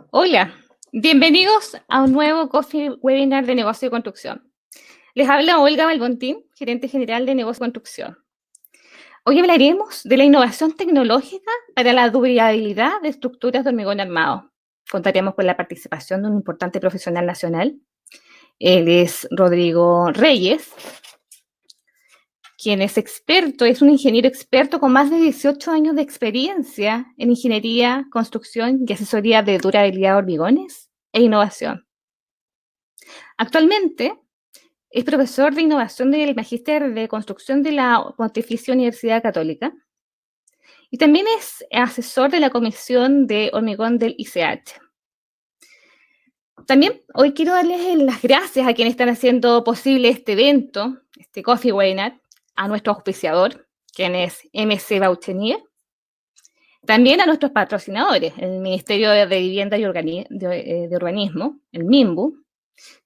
Hola, bienvenidos a un nuevo Coffee Webinar de Negocio y Construcción. Les habla Olga Balbontín, gerente general de Negocio y Construcción. Hoy hablaremos de la innovación tecnológica para la durabilidad de estructuras de hormigón armado. Contaremos con la participación de un importante profesional nacional. Él es Rodrigo Reyes, quien es experto, es un ingeniero experto con más de 18 años de experiencia en ingeniería, construcción y asesoría de durabilidad de hormigones e innovación. Actualmente es profesor de innovación del Magíster de Construcción de la Pontificia Universidad Católica y también es asesor de la Comisión de Hormigón del ICH. También hoy quiero darles las gracias a quienes están haciendo posible este evento, este Coffee Webinar, a nuestro auspiciador, quien es MC Bauchenier, también a nuestros patrocinadores, el Ministerio de Vivienda y de Urbanismo, el MIMBU,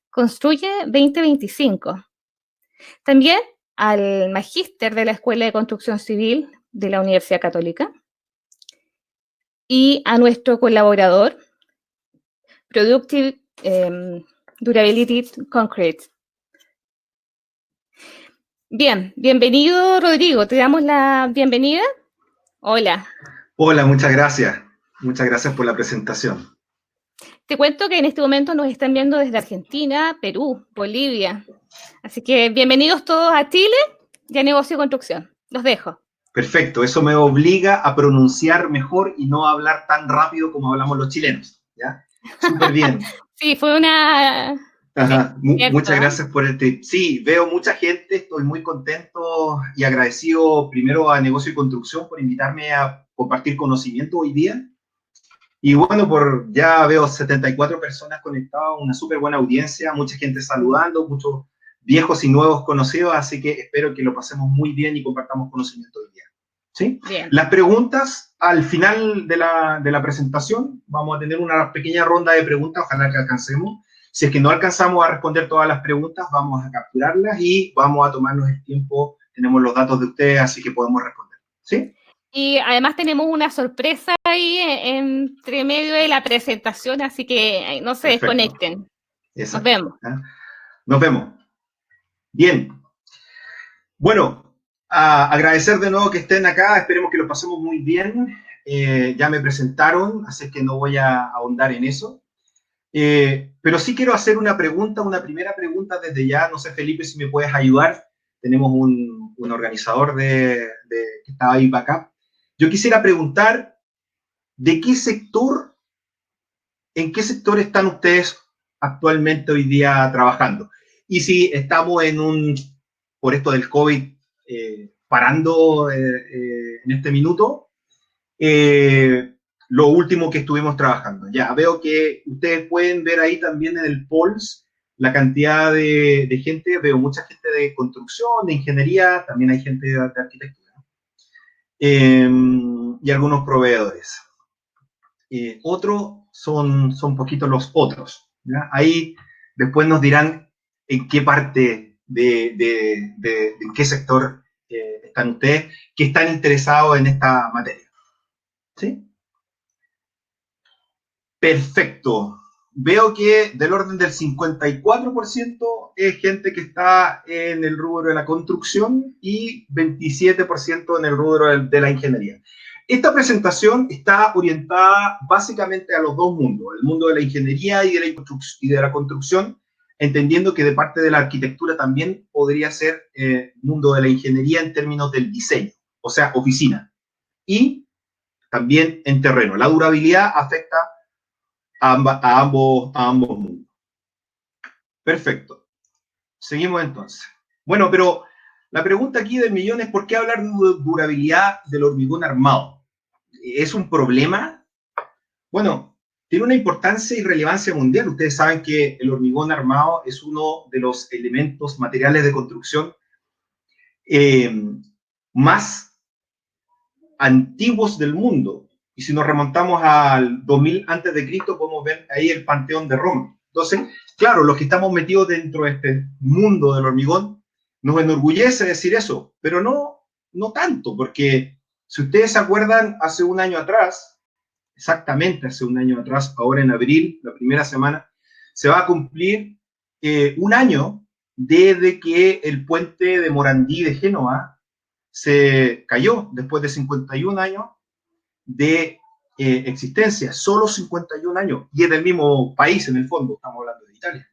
Construye 2025. También al Magíster de la Escuela de Construcción Civil de la Universidad Católica y a nuestro colaborador, Productive Durability Concrete. Bien, bienvenido Rodrigo, te damos la bienvenida. Hola. Hola, muchas gracias. Muchas gracias por la presentación. Te cuento que en este momento nos están viendo desde Argentina, Perú, Bolivia. Así que bienvenidos todos a Chile y a Negocio y Construcción. Los dejo. Perfecto, eso me obliga a pronunciar mejor y no a hablar tan rápido como hablamos los chilenos, ¿ya? Súper bien. Sí, fue una... Ajá. Sí, cierto, Muchas gracias por el tip. Sí, veo mucha gente, estoy muy contento y agradecido primero a Negocio y Construcción por invitarme a compartir conocimiento hoy día. Y bueno, ya veo 74 personas conectadas, una súper buena audiencia, mucha gente saludando, muchos viejos y nuevos conocidos, así que espero que lo pasemos muy bien y compartamos conocimiento hoy día. ¿Sí? Bien. Las preguntas al final de la presentación, vamos a tener una pequeña ronda de preguntas, ojalá que alcancemos. Si es que no alcanzamos a responder todas las preguntas, vamos a capturarlas y vamos a tomarnos el tiempo, tenemos los datos de ustedes, así que podemos responder. ¿Sí? Y además tenemos una sorpresa ahí entre medio de la presentación, así que no se desconecten. Nos vemos. Nos vemos. Bien. Bueno, agradecer de nuevo que estén acá, esperemos que lo pasemos muy bien. Ya me presentaron, así que no voy a ahondar en eso. Pero sí quiero hacer una primera pregunta desde ya. No sé, Felipe, si me puedes ayudar. Tenemos un organizador que está ahí para acá. Yo quisiera preguntar, ¿en qué sector están ustedes actualmente hoy día trabajando? Y si estamos por esto del COVID, parando en este minuto, lo último que estuvimos trabajando. Ya veo que ustedes pueden ver ahí también en el Pulse la cantidad de gente, veo mucha gente de construcción, de ingeniería, también hay gente de arquitectura, y algunos proveedores. Otro son poquitos los otros, ¿ya? Ahí después nos dirán en qué parte en qué sector están ustedes, que están interesados en esta materia. ¿Sí? Perfecto. Veo que del orden del 54% es gente que está en el rubro de la construcción y 27% en el rubro de la ingeniería. Esta presentación está orientada básicamente a los dos mundos, el mundo de la ingeniería y de la construcción, entendiendo que de parte de la arquitectura también podría ser mundo de la ingeniería en términos del diseño, o sea, oficina, y también en terreno. La durabilidad afecta a ambos mundos. Perfecto. Seguimos entonces. Bueno, pero la pregunta aquí del millón es ¿por qué hablar de durabilidad del hormigón armado? ¿Es un problema? Bueno, tiene una importancia y relevancia mundial. Ustedes saben que el hormigón armado es uno de los elementos materiales de construcción más antiguos del mundo. Y si nos remontamos al 2000 antes de Cristo, podemos ver ahí el Panteón de Roma. Entonces, claro, los que estamos metidos dentro de este mundo del hormigón, nos enorgullece decir eso, pero no tanto, porque si ustedes se acuerdan, hace un año atrás exactamente hace un año atrás, ahora en abril, la primera semana, se va a cumplir un año desde que el puente de Morandí de Génova se cayó después de 51 años de existencia, solo 51 años, y es del mismo país en el fondo, estamos hablando de Italia.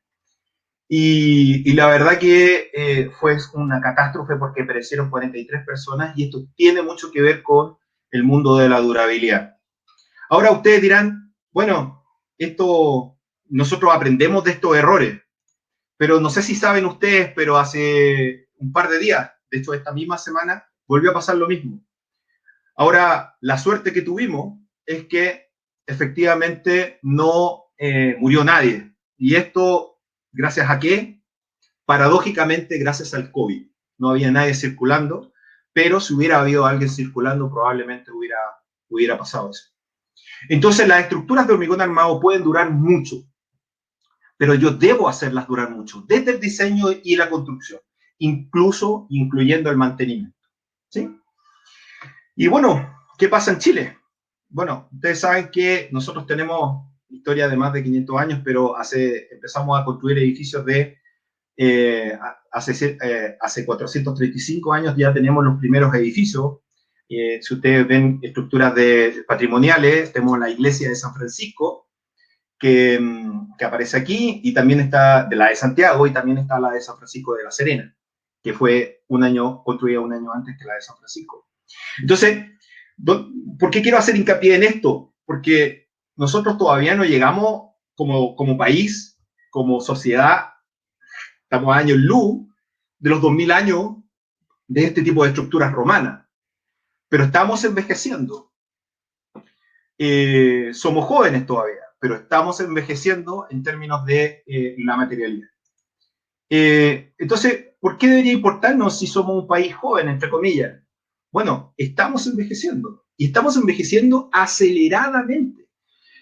Y la verdad que fue una catástrofe porque perecieron 43 personas y esto tiene mucho que ver con el mundo de la durabilidad. Ahora ustedes dirán, bueno, nosotros aprendemos de estos errores, pero no sé si saben ustedes, pero hace un par de días, de hecho esta misma semana, volvió a pasar lo mismo. Ahora, la suerte que tuvimos es que efectivamente no murió nadie. Y esto, ¿gracias a qué? Paradójicamente, gracias al COVID. No había nadie circulando, pero si hubiera habido alguien circulando, probablemente hubiera pasado eso. Entonces, las estructuras de hormigón armado pueden durar mucho, pero yo debo hacerlas durar mucho, desde el diseño y la construcción, incluso incluyendo el mantenimiento. ¿Sí? Y bueno, ¿qué pasa en Chile? Bueno, ustedes saben que nosotros tenemos historia de más de 500 años, pero empezamos a construir edificios hace 435 años ya tenemos los primeros edificios. Si ustedes ven estructuras patrimoniales, tenemos la iglesia de San Francisco, que aparece aquí, y también está de la de Santiago, y también está la de San Francisco de la Serena, que fue construida un año antes que la de San Francisco. Entonces, ¿por qué quiero hacer hincapié en esto? Porque nosotros todavía no llegamos como país, como sociedad, estamos a años luz de los 2000 años de este tipo de estructuras romanas, pero estamos envejeciendo. Somos jóvenes todavía, pero estamos envejeciendo en términos de la materialidad. Entonces, ¿por qué debería importarnos si somos un país joven, entre comillas? Bueno, estamos envejeciendo, y estamos envejeciendo aceleradamente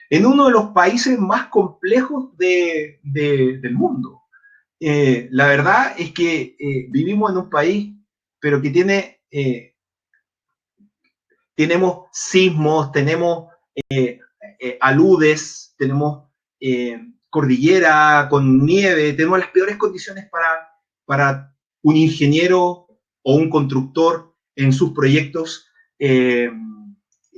en uno de los países más complejos del mundo. La verdad es que vivimos en un país, pero que tenemos sismos, tenemos aludes, tenemos cordillera con nieve, tenemos las peores condiciones para un ingeniero o un constructor en sus proyectos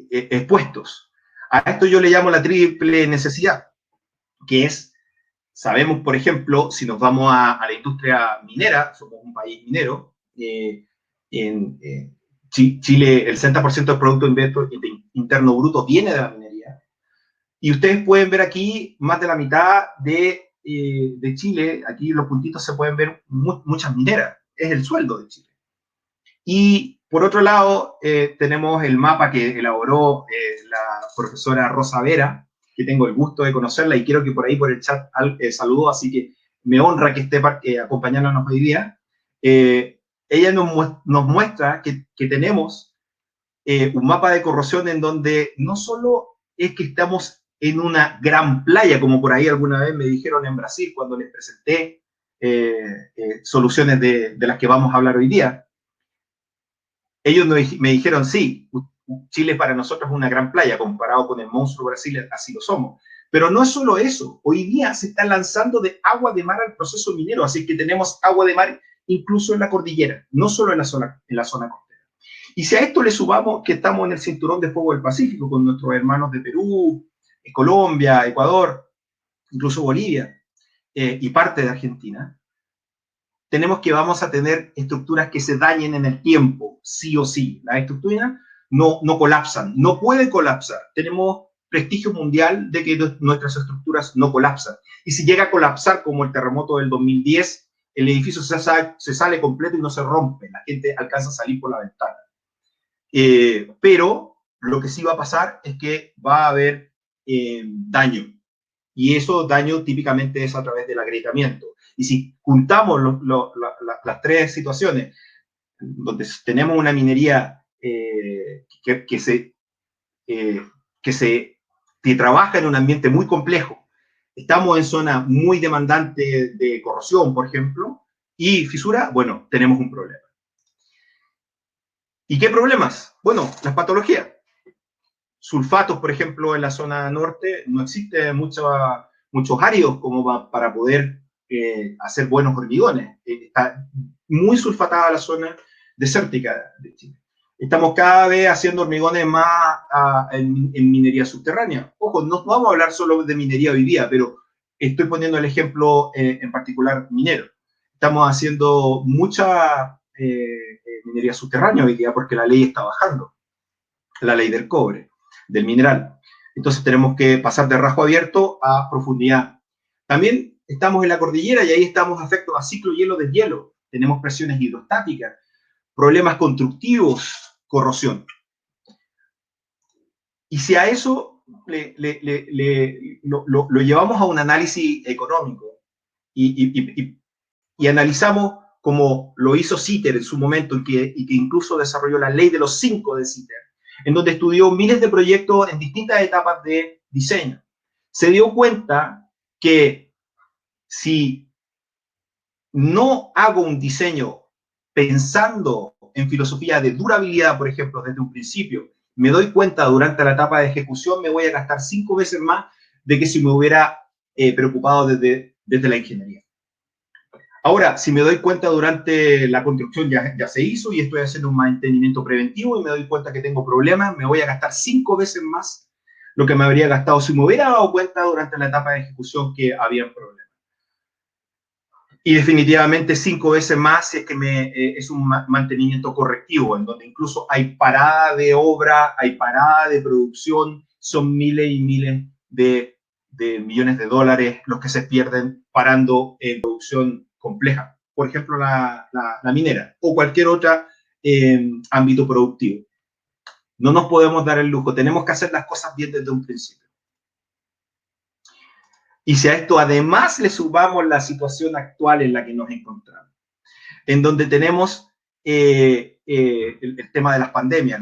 expuestos. A esto yo le llamo la triple necesidad, que es, sabemos, por ejemplo, si nos vamos a la industria minera, somos un país minero, Chile, el 60% del Producto Interno Bruto viene de la minería. Y ustedes pueden ver aquí más de la mitad de Chile, aquí los puntitos se pueden ver muchas mineras, es el sueldo de Chile. Y por otro lado, tenemos el mapa que elaboró la profesora Rosa Vera, que tengo el gusto de conocerla y quiero que por ahí por el chat saludo, así que me honra que esté acompañándonos hoy día. Ella nos muestra que tenemos un mapa de corrosión en donde no solo es que estamos en una gran playa, como por ahí alguna vez me dijeron en Brasil cuando les presenté soluciones de las que vamos a hablar hoy día. Ellos me dijeron, sí, Chile para nosotros es una gran playa, comparado con el monstruo Brasil, así lo somos. Pero no es solo eso, hoy día se está lanzando de agua de mar al proceso minero, así que tenemos agua de mar incluso en la cordillera, no solo en la zona costera. Y si a esto le sumamos que estamos en el cinturón de fuego del Pacífico con nuestros hermanos de Perú, Colombia, Ecuador, incluso Bolivia y parte de Argentina, tenemos que vamos a tener estructuras que se dañen en el tiempo, sí o sí. Las estructuras no colapsan, no pueden colapsar. Tenemos prestigio mundial de que nuestras estructuras no colapsan. Y si llega a colapsar como el terremoto del 2010, el edificio se sale completo y no se rompe. La gente alcanza a salir por la ventana. Pero lo que sí va a pasar es que va a haber daño. Y eso daño típicamente es a través del agrietamiento. Y si juntamos las tres situaciones, donde tenemos una minería que trabaja en un ambiente muy complejo, estamos en zona muy demandante de corrosión, por ejemplo, y fisura, bueno, tenemos un problema. ¿Y qué problemas? Bueno, las patologías. sulfatos, por ejemplo, en la zona norte, no existe muchos áridos como para poder hacer buenos hormigones. Está muy sulfatada la zona desértica de Chile. Estamos cada vez haciendo hormigones más en minería subterránea. Ojo, no vamos a hablar solo de minería hoy día, pero estoy poniendo el ejemplo en particular minero. Estamos haciendo mucha minería subterránea hoy día porque la ley está bajando, la ley del cobre, del mineral. Entonces tenemos que pasar de rasgo abierto a profundidad. También estamos en la cordillera y ahí estamos afectos a ciclo hielo-deshielo. Tenemos presiones hidrostáticas, problemas constructivos, corrosión. Y si a eso lo llevamos a un análisis económico y analizamos como lo hizo CITER en su momento y que incluso desarrolló la ley de los 5 de CITER, en donde estudió miles de proyectos en distintas etapas de diseño, se dio cuenta que si no hago un diseño pensando en filosofía de durabilidad, por ejemplo, desde un principio, me doy cuenta durante la etapa de ejecución, me voy a gastar 5 veces más de que si me hubiera preocupado desde la ingeniería. Ahora, si me doy cuenta durante la construcción ya se hizo y estoy haciendo un mantenimiento preventivo y me doy cuenta que tengo problemas, me voy a gastar 5 veces más lo que me habría gastado si me hubiera dado cuenta durante la etapa de ejecución que había problemas. Y definitivamente 5 veces más si es que es un mantenimiento correctivo, en donde incluso hay parada de obra, hay parada de producción, son miles y miles de millones de dólares los que se pierden parando en producción compleja. Por ejemplo, la minera o cualquier otro ámbito productivo. No nos podemos dar el lujo, tenemos que hacer las cosas bien desde un principio. Y si a esto además le sumamos la situación actual en la que nos encontramos, en donde tenemos el tema de las pandemias,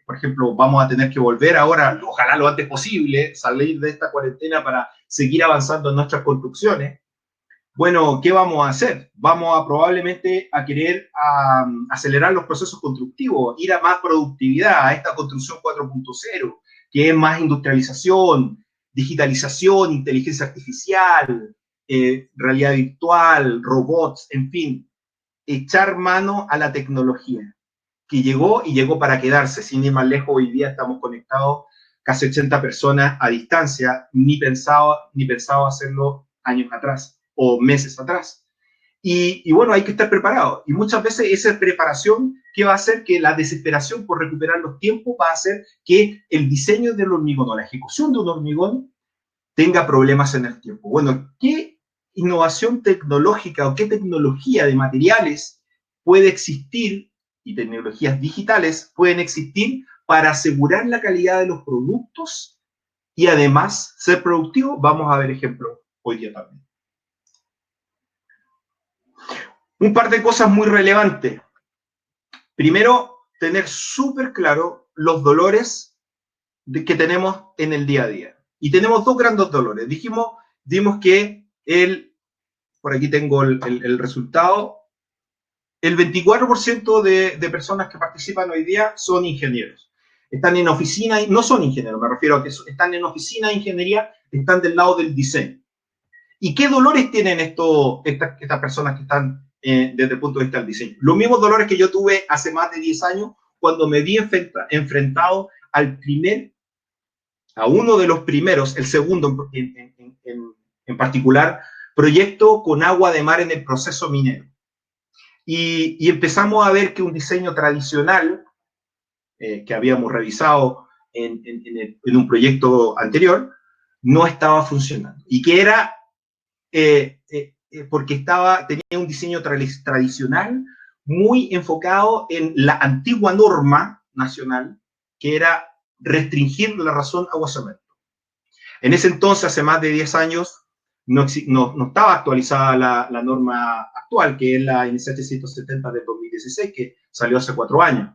por ejemplo, vamos a tener que volver ahora, ojalá lo antes posible, salir de esta cuarentena para seguir avanzando en nuestras construcciones. Bueno, ¿qué vamos a hacer? Vamos a probablemente a querer acelerar los procesos constructivos, ir a más productividad, a esta construcción 4.0, que es más industrialización, digitalización, inteligencia artificial, realidad virtual, robots, en fin, echar mano a la tecnología, que llegó y llegó para quedarse. Sin ir más lejos, hoy día estamos conectados casi 80 personas a distancia, ni pensado hacerlo años atrás o meses atrás. Y bueno, hay que estar preparado. Y muchas veces esa preparación, ¿qué va a hacer? Que la desesperación por recuperar los tiempos va a hacer que el diseño del hormigón o la ejecución de un hormigón tenga problemas en el tiempo. Bueno, ¿qué innovación tecnológica o qué tecnología de materiales puede existir y tecnologías digitales pueden existir para asegurar la calidad de los productos y además ser productivo? Vamos a ver ejemplos hoy día también. Un par de cosas muy relevantes. Primero, tener súper claro los dolores que tenemos en el día a día. Y tenemos dos grandes dolores. Dimos que por aquí tengo el resultado, el 24% de personas que participan hoy día son ingenieros. Están en oficina, no son ingenieros, me refiero a que están en oficina de ingeniería, están del lado del diseño. ¿Y qué dolores tienen estas personas que están desde el punto de vista del diseño? Los mismos dolores que yo tuve hace más de 10 años cuando me vi enfrentado a uno de los primeros, el segundo en particular, proyecto con agua de mar en el proceso minero. Y empezamos a ver que un diseño tradicional que habíamos revisado en un proyecto anterior no estaba funcionando. Y que era porque tenía un diseño tradicional muy enfocado en la antigua norma nacional, que era restringir la razón agua-cemento. En ese entonces, hace más de 10 años, no estaba actualizada la norma actual, que es la IN 770 del 2016, que salió hace 4 años.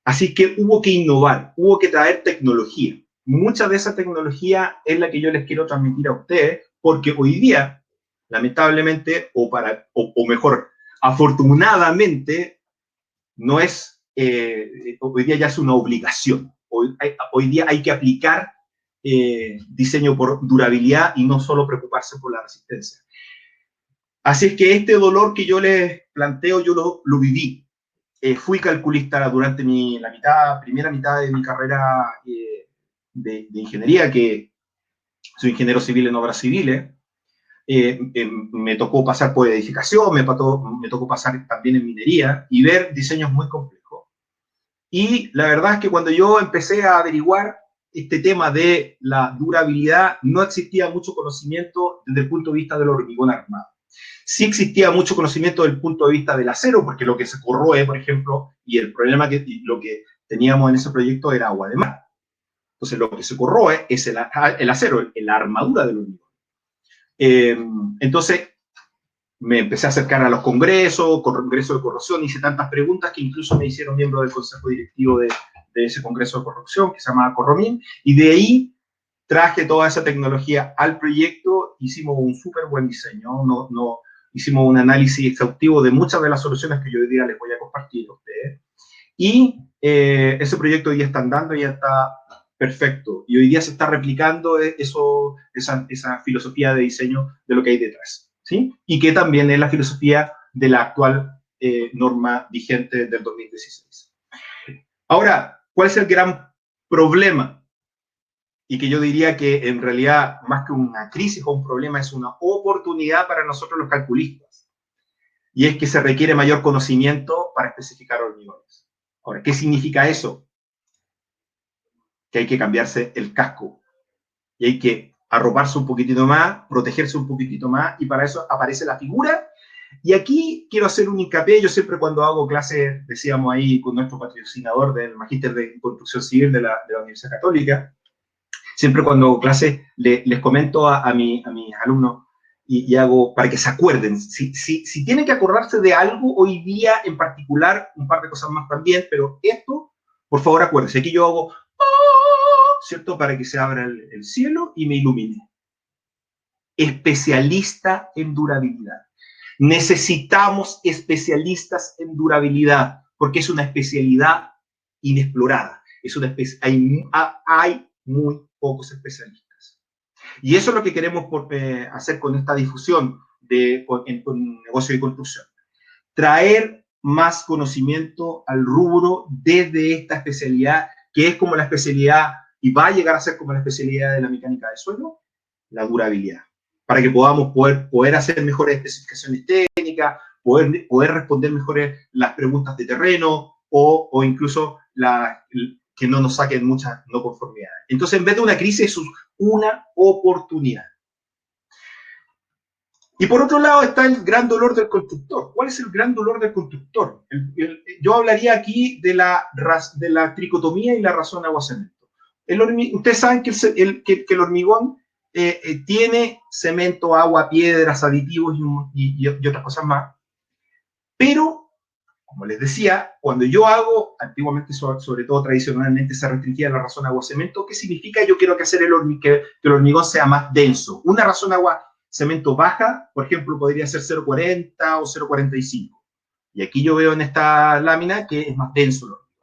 Así que hubo que innovar, hubo que traer tecnología. Mucha de esa tecnología es la que yo les quiero transmitir a ustedes, porque hoy día, lamentablemente, o mejor, afortunadamente, no es, hoy día ya es una obligación. hoy día hay que aplicar diseño por durabilidad y no solo preocuparse por la resistencia. Así es que este dolor que yo les planteo, yo lo viví. Fui calculista durante la primera mitad de mi carrera de ingeniería, que soy ingeniero civil en obras civiles. Me tocó pasar por edificación, me tocó pasar también en minería y ver diseños muy complejos. Y la verdad es que cuando yo empecé a averiguar este tema de la durabilidad, no existía mucho conocimiento desde el punto de vista del hormigón armado. Sí existía mucho conocimiento desde el punto de vista del acero, porque lo que se corroe, por ejemplo, y el problema lo que teníamos en ese proyecto era agua de mar. Entonces, lo que se corroe es el acero, la armadura del hormigón. Entonces, me empecé a acercar a los congresos de corrosión, hice tantas preguntas que incluso me hicieron miembro del consejo directivo de ese congreso de corrosión que se llamaba Corromín, y de ahí traje toda esa tecnología al proyecto, hicimos un súper buen diseño, hicimos un análisis exhaustivo de muchas de las soluciones que yo hoy día les voy a compartir a ustedes, y ese proyecto hoy día está andando, ya está perfecto, y hoy día se está replicando esa filosofía de diseño de lo que hay detrás, ¿sí? Y que también es la filosofía de la actual norma vigente del 2016. Ahora, ¿cuál es el gran problema? Y que yo diría que en realidad, más que una crisis o un problema, es una oportunidad para nosotros los calculistas. Y es que se requiere mayor conocimiento para especificar hormigones. Ahora, ¿qué significa eso? Que hay que cambiarse el casco. Y hay que arroparse un poquitito más, protegerse un poquitito más, y para eso aparece la figura. Y aquí quiero hacer un hincapié. Yo siempre cuando hago clases, decíamos ahí con nuestro patrocinador del Magíster de Construcción Civil de la Universidad Católica, siempre cuando hago clases les comento a mis alumnos y hago para que se acuerden. Si tienen que acordarse de algo hoy día en particular, un par de cosas más también, pero esto, por favor, acuérdense. Aquí yo hago, ¿cierto? Para que se abra el cielo y me ilumine. Especialista en durabilidad. Necesitamos especialistas en durabilidad, porque es una especialidad inexplorada. Hay muy pocos especialistas. Y eso es lo que queremos hacer con esta difusión con negocio de construcción. Traer más conocimiento al rubro desde esta especialidad, que es como la especialidad, y va a llegar a ser como la especialidad de la mecánica de suelo, la durabilidad. Para que podamos poder hacer mejores especificaciones técnicas, poder responder mejores las preguntas de terreno o incluso que no nos saquen muchas no conformidades. Entonces, en vez de una crisis, es una oportunidad. Y por otro lado está el gran dolor del constructor. ¿Cuál es el gran dolor del constructor? Yo hablaría aquí de la tricotomía y la razón agua-cemento. Ustedes saben que el hormigón tiene cemento, agua, piedras, aditivos y otras cosas más. Pero, como les decía, cuando yo hago, antiguamente, sobre todo tradicionalmente, se restringía la razón agua-cemento. ¿Qué significa? Yo quiero que el hormigón sea más denso. Una razón agua-cemento baja, por ejemplo, podría ser 0,40 o 0,45. Y aquí yo veo en esta lámina que es más denso el hormigón.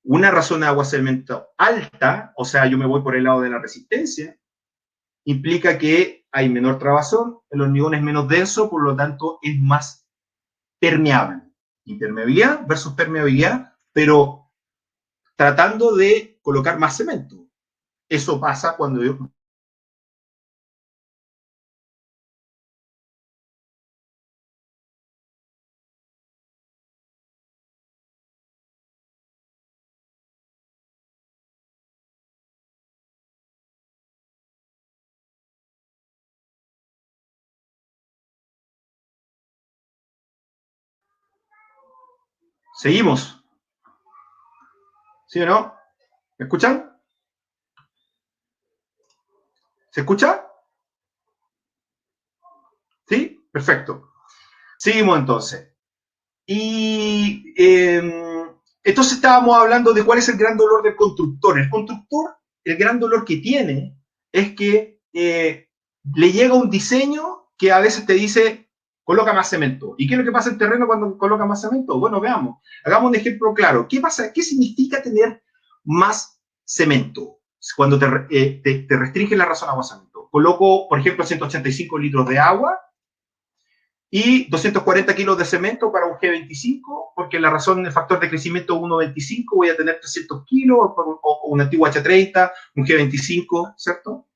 Una razón agua-cemento alta, o sea, yo me voy por el lado de la resistencia, implica que hay menor trabazón, el hormigón es menos denso, por lo tanto es más permeable. Impermeabilidad versus permeabilidad, pero tratando de colocar más cemento. Eso pasa cuando yo... ¿Seguimos? ¿Sí o no? ¿Me escuchan? ¿Se escucha? ¿Sí? Perfecto. Seguimos entonces. Y entonces estábamos hablando de cuál es el gran dolor del constructor. El constructor, el gran dolor que tiene es que le llega un diseño que a veces te dice, coloca más cemento. ¿Y qué es lo que pasa en terreno cuando coloca más cemento? Bueno, veamos. Hagamos un ejemplo claro. ¿Qué pasa? ¿Qué significa tener más cemento. Cuando te restringe la razón agua-cemento. Coloco, por ejemplo, 185 litros de agua y 240 kilos de cemento para un G25, porque la razón, el factor de crecimiento 1,25, voy a tener 300 kilos, o un antiguo H30, un G25, ¿cierto?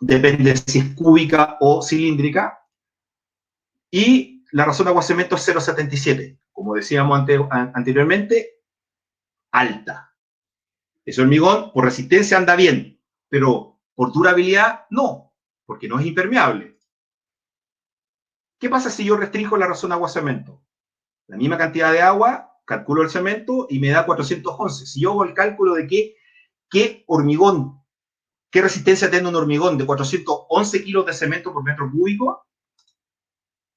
Depende si es cúbica o cilíndrica. Y la razón agua-cemento es 0,77, como decíamos anteriormente, alta. Ese hormigón por resistencia anda bien, pero por durabilidad no, porque no es impermeable. ¿Qué pasa si yo restringo la razón agua-cemento? La misma cantidad de agua, calculo el cemento y me da 411. Si yo hago el cálculo de qué hormigón, qué resistencia tiene un hormigón de 411 kilos de cemento por metro cúbico,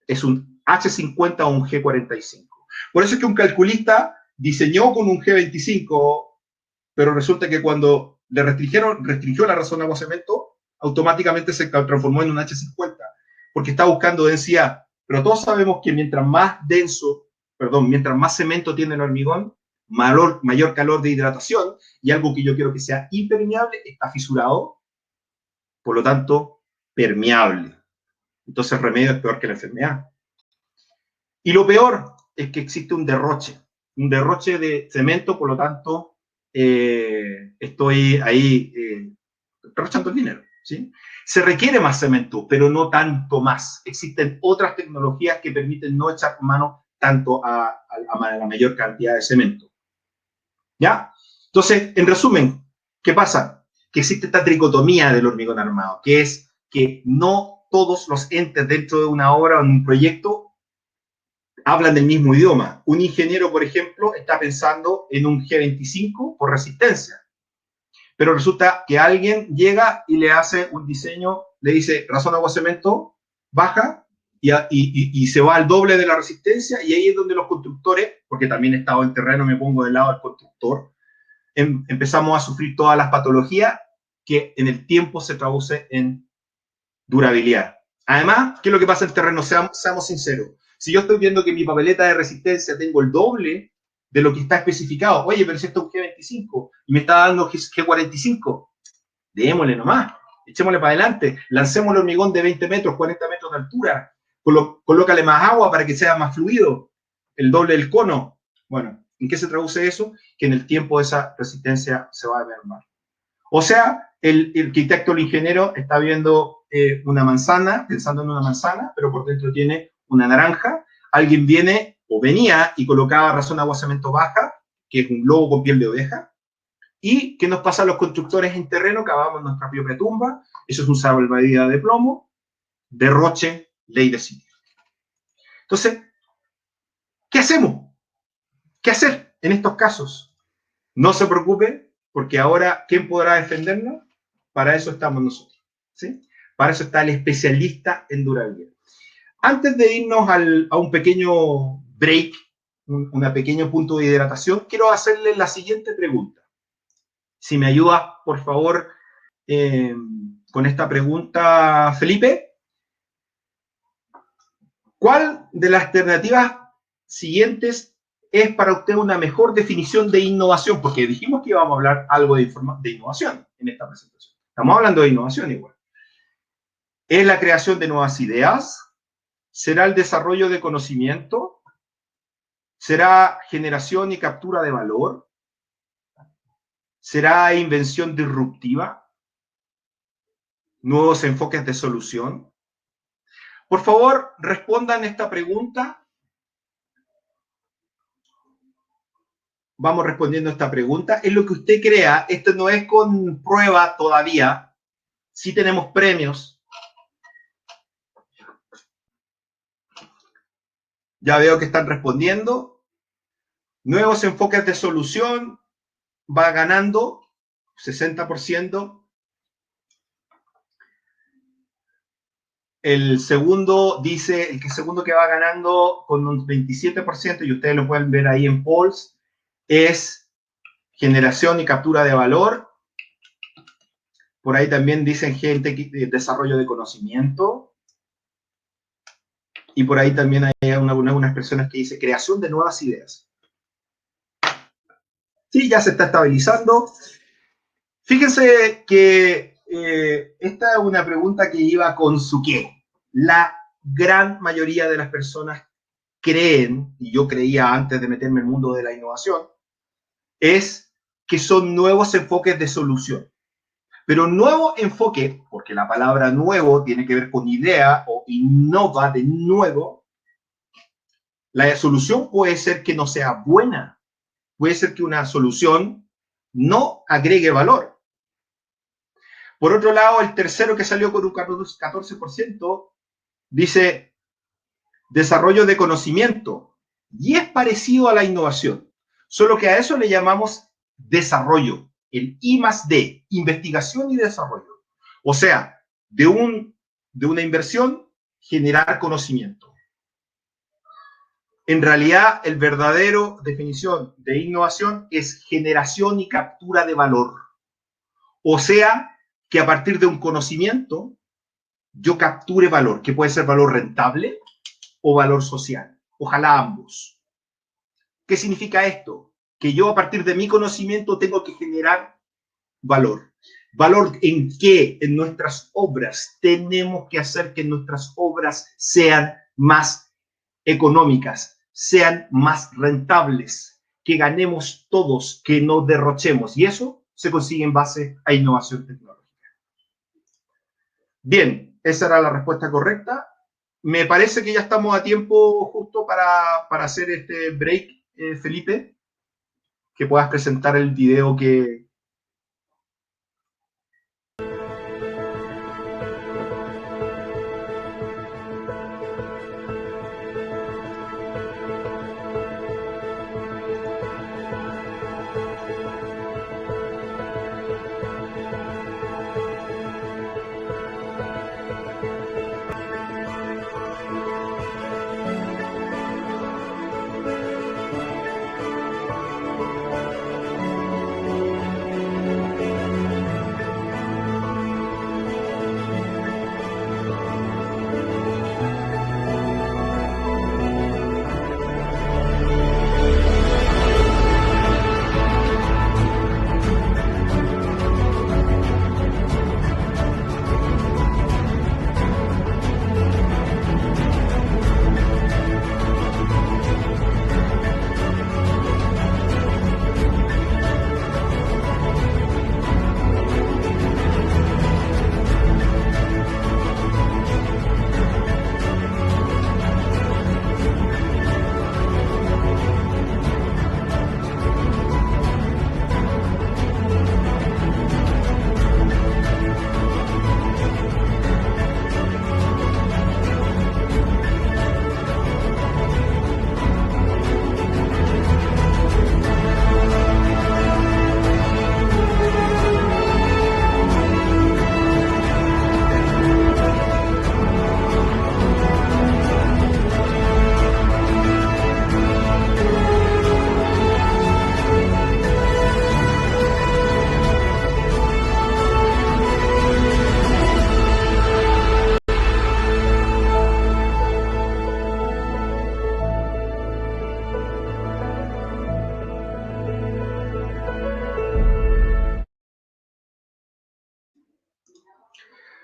es un H50 o un G45. Por eso es que un calculista diseñó con un G25, pero resulta que cuando le restringió la razón agua-cemento, automáticamente se transformó en un H50, porque está buscando densidad. Pero todos sabemos que mientras más cemento tiene el hormigón, mayor calor de hidratación, y algo que yo quiero que sea impermeable, está fisurado, por lo tanto, permeable. Entonces el remedio es peor que la enfermedad. Y lo peor es que existe un derroche de cemento, por lo tanto, estoy ahí derrochando el dinero, ¿sí? Se requiere más cemento, pero no tanto más. Existen otras tecnologías que permiten no echar mano tanto a la mayor cantidad de cemento. ¿Ya? Entonces, en resumen, ¿qué pasa? Que existe esta tricotomía del hormigón armado, que es que no todos los entes dentro de una obra o en un proyecto hablan del mismo idioma. Un ingeniero, por ejemplo, está pensando en un G25 por resistencia, pero resulta que alguien llega y le hace un diseño, le dice razón agua-cemento, baja y se va al doble de la resistencia, y ahí es donde los constructores, porque también he estado en terreno, me pongo del lado del constructor, empezamos a sufrir todas las patologías que en el tiempo se traduce en durabilidad. Además, ¿qué es lo que pasa en terreno? Seamos sinceros. Si yo estoy viendo que mi papeleta de resistencia tengo el doble de lo que está especificado, oye, pero si esto es un G25 y me está dando G45, démosle nomás, echémosle para adelante, lancemos el hormigón de 20 metros, 40 metros de altura, colócale más agua para que sea más fluido, el doble del cono. Bueno, ¿en qué se traduce eso? Que en el tiempo esa resistencia se va a mermar. O sea, el arquitecto, el ingeniero, está viendo una manzana, pensando en una manzana, pero por dentro tiene una naranja. Alguien viene o venía y colocaba razón agua-cemento baja, que es un globo con piel de oveja. ¿Y qué nos pasa a los constructores en terreno? Cavamos nuestra propia tumba. Eso es un salvavidas de plomo, derroche, ley de sitio. Entonces, ¿qué hacemos? ¿Qué hacer en estos casos? No se preocupe, porque ahora, ¿quién podrá defendernos? Para eso estamos nosotros, ¿sí? Para eso está el especialista en durabilidad. Antes de irnos a un pequeño break, un pequeño punto de hidratación, quiero hacerle la siguiente pregunta. Si me ayudas, por favor, con esta pregunta, Felipe. ¿Cuál de las alternativas siguientes es para usted una mejor definición de innovación? Porque dijimos que íbamos a hablar algo de innovación en esta presentación. Estamos hablando de innovación igual. ¿Es la creación de nuevas ideas? ¿Será el desarrollo de conocimiento? ¿Será generación y captura de valor? ¿Será invención disruptiva? ¿Nuevos enfoques de solución? Por favor, respondan esta pregunta. Vamos respondiendo a esta pregunta. Es lo que usted crea. Esto no es con prueba todavía. Sí tenemos premios. Ya veo que están respondiendo. Nuevos enfoques de solución. Va ganando 60%. El segundo dice, el segundo que va ganando con un 27%, y ustedes lo pueden ver ahí en polls, es generación y captura de valor. Por ahí también dicen gente desarrollo de conocimiento. Y por ahí también hay algunas personas que dicen creación de nuevas ideas. Sí, ya se está estabilizando. Fíjense que esta es una pregunta que iba con su qué. La gran mayoría de las personas creen, y yo creía antes de meterme en el mundo de la innovación, es que son nuevos enfoques de solución. Pero nuevo enfoque, porque la palabra nuevo tiene que ver con idea o innova de nuevo, la solución puede ser que no sea buena. Puede ser que una solución no agregue valor. Por otro lado, el tercero que salió con un 14% dice desarrollo de conocimiento. Y es parecido a la innovación, solo que a eso le llamamos desarrollo, el I+D, investigación y desarrollo. O sea, de una inversión, generar conocimiento. En realidad, el verdadero definición de innovación es generación y captura de valor. O sea, que a partir de un conocimiento, yo capture valor, que puede ser valor rentable o valor social. Ojalá ambos. ¿Qué significa esto? Que yo a partir de mi conocimiento tengo que generar valor. ¿Valor en qué? En nuestras obras. Tenemos que hacer que nuestras obras sean más económicas, sean más rentables, que ganemos todos, que no derrochemos. Y eso se consigue en base a innovación tecnológica. Bien, esa era la respuesta correcta. Me parece que ya estamos a tiempo justo para hacer este break, Felipe, que puedas presentar el video que...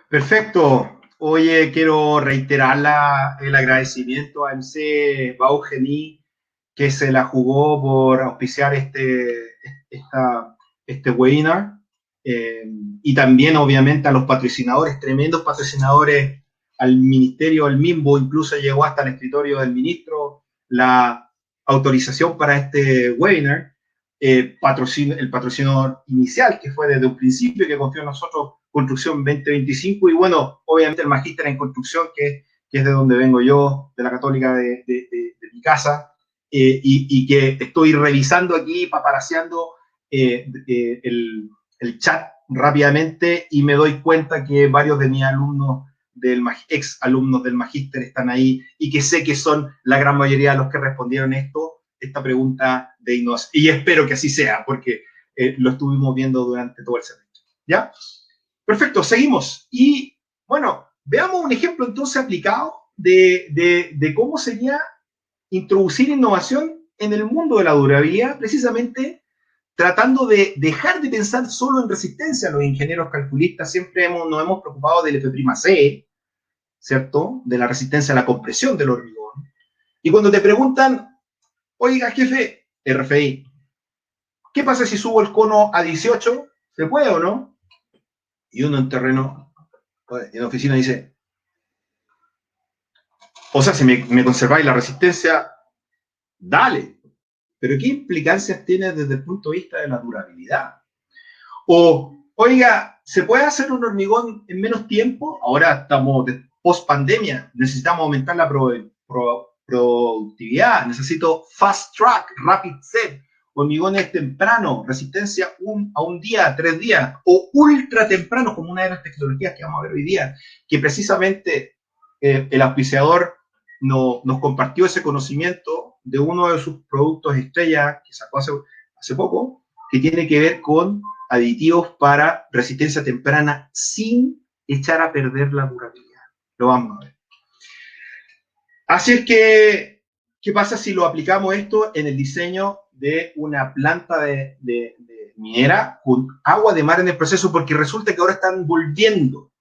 Perfecto. Oye, quiero reiterar el agradecimiento a MC Baugení, que se la jugó por auspiciar este webinar. Y también, obviamente, a los patrocinadores, tremendos patrocinadores, al ministerio, al MIMBO, incluso llegó hasta el escritorio del ministro la autorización para este webinar. El patrocinador inicial, que fue desde un principio, que confió en nosotros, Construcción 2025, y bueno, obviamente el magíster en construcción, que es de donde vengo yo, de la Católica de mi casa, y que estoy revisando aquí, paparaseando el chat rápidamente, y me doy cuenta que varios de mis alumnos, ex alumnos del magíster, están ahí, y que sé que son la gran mayoría de los que respondieron esta pregunta de innovación. Y espero que así sea, porque lo estuvimos viendo durante todo el semestre. ¿Ya? Perfecto, seguimos. Y bueno, veamos un ejemplo entonces aplicado de cómo sería introducir innovación en el mundo de la durabilidad, precisamente tratando de dejar de pensar solo en resistencia. Los ingenieros calculistas siempre nos hemos preocupado del F', ¿cierto? De la resistencia a la compresión del hormigón. Y cuando te preguntan, oiga, jefe, RFI, ¿qué pasa si subo el cono a 18? ¿Se puede o no? Y uno en terreno, en oficina dice, o sea, si me conserváis la resistencia, dale. Pero ¿qué implicancias tiene desde el punto de vista de la durabilidad? O, oiga, ¿se puede hacer un hormigón en menos tiempo? Ahora estamos post pandemia, necesitamos aumentar la productividad, necesito fast track, rapid set, hormigones temprano, resistencia a un día, 3 días, o ultra temprano, como una de las tecnologías que vamos a ver hoy día, que precisamente el auspiciador nos compartió ese conocimiento de uno de sus productos estrella que sacó hace poco, que tiene que ver con aditivos para resistencia temprana sin echar a perder la durabilidad. Lo vamos a ver. Así es que, ¿qué pasa si lo aplicamos esto en el diseño de una planta de minera con agua de mar en el proceso? Porque resulta que ahora están volviendo.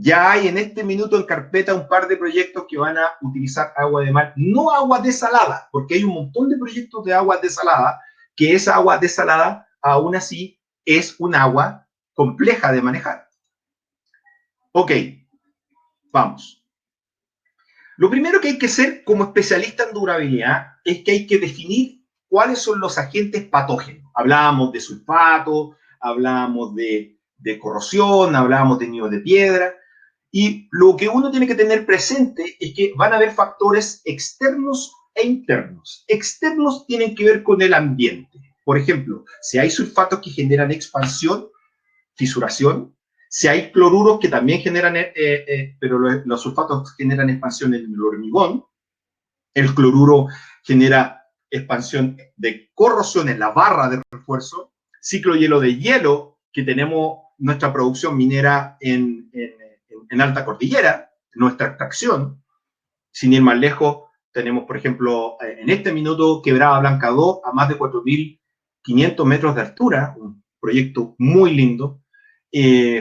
Ya hay en este minuto en carpeta un par de proyectos que van a utilizar agua de mar, no agua desalada, porque hay un montón de proyectos de agua desalada, que esa agua desalada aún así es un agua compleja de manejar. Ok, vamos. Lo primero que hay que hacer como especialista en durabilidad es que hay que definir cuáles son los agentes patógenos. Hablábamos de sulfato, hablábamos de corrosión, hablábamos de nido de piedra. Y lo que uno tiene que tener presente es que van a haber factores externos e internos. Externos tienen que ver con el ambiente. Por ejemplo, si hay sulfatos que generan expansión, fisuración, si hay cloruros que también generan, pero los sulfatos generan expansión en el hormigón, el cloruro genera expansión de corrosión en la barra de refuerzo, ciclo hielo de hielo, que tenemos nuestra producción minera en alta cordillera, nuestra extracción. Sin ir más lejos, tenemos, por ejemplo, en este minuto, Quebrada Blanca 2, a más de 4.500 metros de altura, un proyecto muy lindo,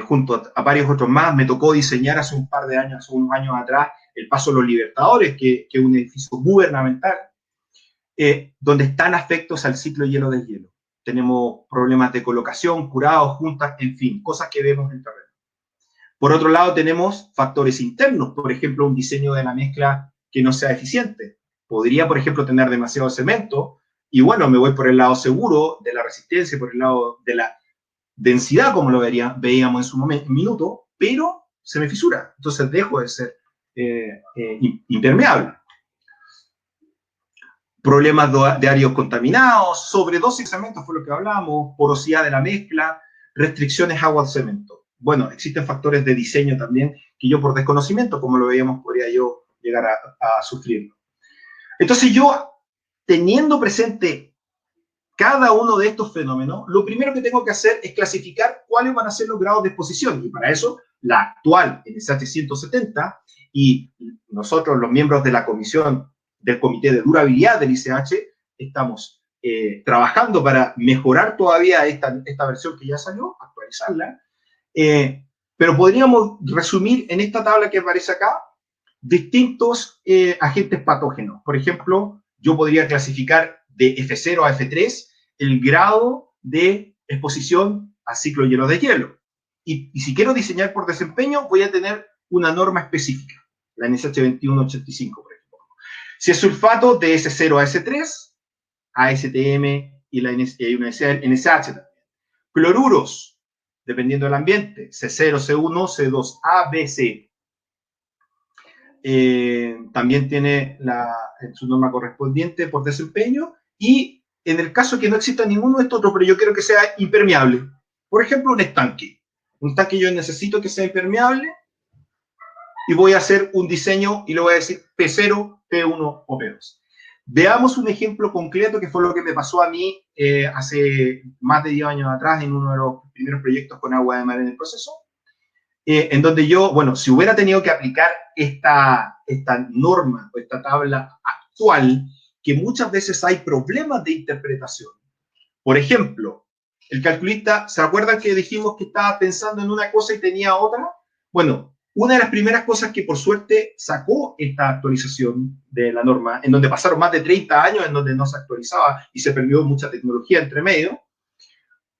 junto a varios otros más. Me tocó diseñar hace un par de años, hace unos años atrás, el Paso de los Libertadores, que es un edificio gubernamental, donde están afectos al ciclo hielo de hielo. Tenemos problemas de colocación, curados, juntas, en fin, cosas que vemos en terreno. Por otro lado, tenemos factores internos, por ejemplo, un diseño de la mezcla que no sea eficiente. Podría, por ejemplo, tener demasiado cemento, y bueno, me voy por el lado seguro de la resistencia, por el lado de la densidad, como lo veíamos en su minuto, pero se me fisura, entonces dejo de ser impermeable. Problemas de áreas contaminados, sobredosis de cemento fue lo que hablamos, porosidad de la mezcla, restricciones agua-cemento. Bueno, existen factores de diseño también que yo por desconocimiento, como lo veíamos, podría yo llegar a sufrirlo. Entonces yo, teniendo presente cada uno de estos fenómenos, lo primero que tengo que hacer es clasificar cuáles van a ser los grados de exposición. Y para eso, la actual NSH 170 y nosotros, los miembros de la comisión del Comité de Durabilidad del ICH, estamos trabajando para mejorar todavía esta versión que ya salió, actualizarla. Pero podríamos resumir en esta tabla que aparece acá distintos agentes patógenos. Por ejemplo, yo podría clasificar de F0 a F3 el grado de exposición a ciclo hielo de hielo. Y si quiero diseñar por desempeño, voy a tener una norma específica, la NSH 2185, por ejemplo. Si es sulfato, de S0 a S3, ASTM y una NSH también. Cloruros, dependiendo del ambiente, C0, C1, C2, A, B, C. También tiene su norma correspondiente por desempeño, y en el caso que no exista ninguno de estos otros, pero yo quiero que sea impermeable, por ejemplo, un estanque. Un tanque yo necesito que sea impermeable y voy a hacer un diseño y le voy a decir P0, P1 o P2. Veamos un ejemplo concreto que fue lo que me pasó a mí hace más de 10 años atrás en uno de los primeros proyectos con agua de mar en el proceso, en donde yo, bueno, si hubiera tenido que aplicar esta norma o esta tabla actual, que muchas veces hay problemas de interpretación, Por ejemplo, el calculista, ¿se acuerdan que dijimos que estaba pensando en una cosa y tenía otra? Bueno, una de las primeras cosas que por suerte sacó esta actualización de la norma, en donde pasaron más de 30 años en donde no se actualizaba y se perdió mucha tecnología entre medio,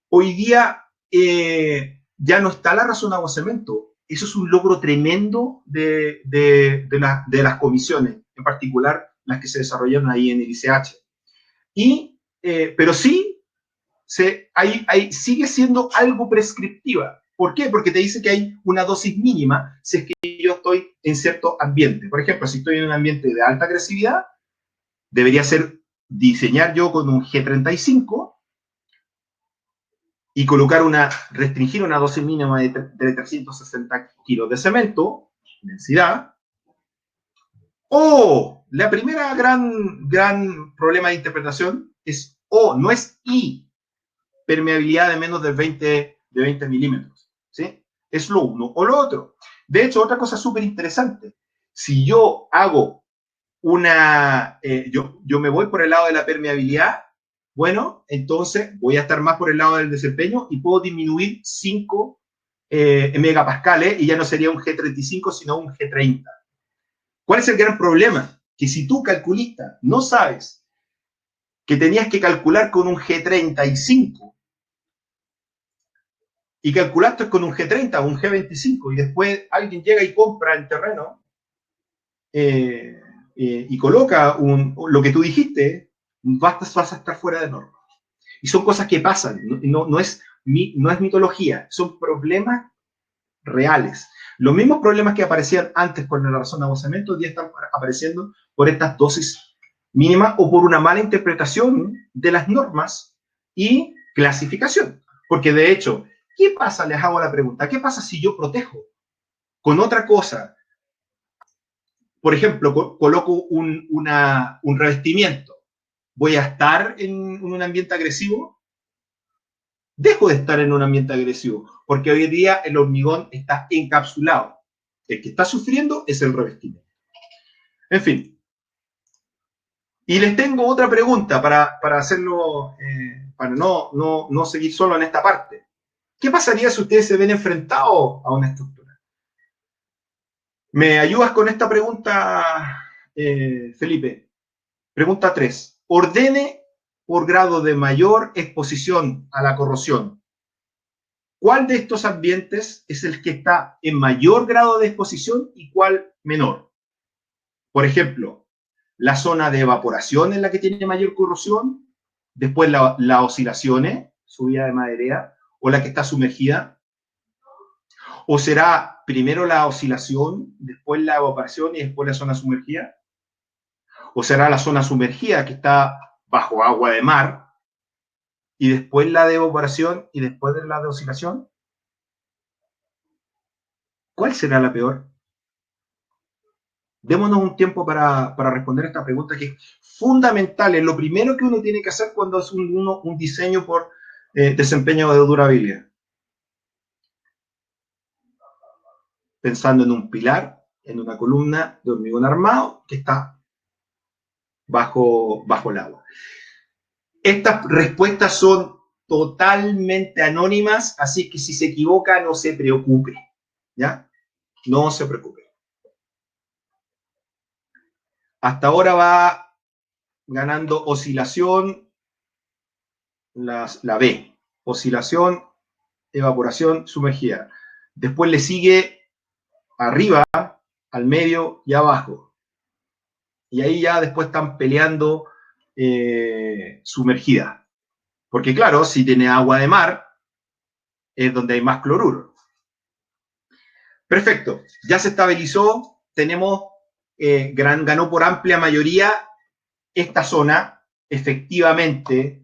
hoy día ya no está la razón agua-cemento. Eso es un logro tremendo de las comisiones, en particular las que se desarrollaron ahí en el ICH. Pero sí, sigue siendo algo prescriptiva. ¿Por qué? Porque te dice que hay una dosis mínima si es que yo estoy en cierto ambiente. Por ejemplo, si estoy en un ambiente de alta agresividad, debería ser diseñar yo con un G35 y restringir una dosis mínima de 360 kilos de cemento, densidad. O la primera gran problema de interpretación es O, no es I, permeabilidad de menos de 20 milímetros. ¿Sí? Es lo uno o lo otro. De hecho, otra cosa súper interesante, si yo hago yo me voy por el lado de la permeabilidad, bueno, entonces voy a estar más por el lado del desempeño y puedo disminuir 5 megapascales y ya no sería un G35, sino un G30. ¿Cuál es el gran problema? Que si tú, calculista, no sabes que tenías que calcular con un G35 y calculaste con un G30 o un G25 y después alguien llega y compra el terreno y coloca lo que tú dijiste, vas a estar fuera de norma. Y son cosas que pasan, no es mitología, son problemas reales. Los mismos problemas que aparecían antes con la razón de agua-cemento hoy día están apareciendo por estas dosis mínimas o por una mala interpretación de las normas y clasificación. Porque de hecho, ¿qué pasa? Les hago la pregunta, ¿qué pasa si yo protejo con otra cosa? Por ejemplo, coloco un revestimiento. ¿Voy a estar en un ambiente agresivo? Dejo de estar en un ambiente agresivo, porque hoy en día el hormigón está encapsulado. El que está sufriendo es el revestimiento. En fin. Y les tengo otra pregunta para hacerlo, para no seguir solo en esta parte. ¿Qué pasaría si ustedes se ven enfrentados a una estructura? ¿Me ayudas con esta pregunta, Felipe? Pregunta 3. Ordene por grado de mayor exposición a la corrosión. ¿Cuál de estos ambientes es el que está en mayor grado de exposición y cuál menor? Por ejemplo, la zona de evaporación es la que tiene mayor corrosión, después las oscilaciones, subida de maderea, o la que está sumergida. ¿O será primero la oscilación, después la evaporación y después la zona sumergida? ¿O será la zona sumergida que está bajo agua de mar y después la de evaporación y después de la de oscilación? ¿Cuál será la peor? Démonos un tiempo para responder esta pregunta que es fundamental, es lo primero que uno tiene que hacer cuando es un diseño por desempeño de durabilidad. Pensando en un pilar, en una columna de hormigón armado que está bajo el agua. Estas respuestas son totalmente anónimas, así que si se equivoca, no se preocupe, ¿ya? No se preocupe. Hasta ahora va ganando oscilación, la B. Oscilación, evaporación, sumergida. Después le sigue arriba, al medio y abajo. Y ahí ya después están peleando sumergida. Porque claro, si tiene agua de mar, es donde hay más cloruro. Perfecto, ya se estabilizó, tenemos, ganó por amplia mayoría esta zona, efectivamente,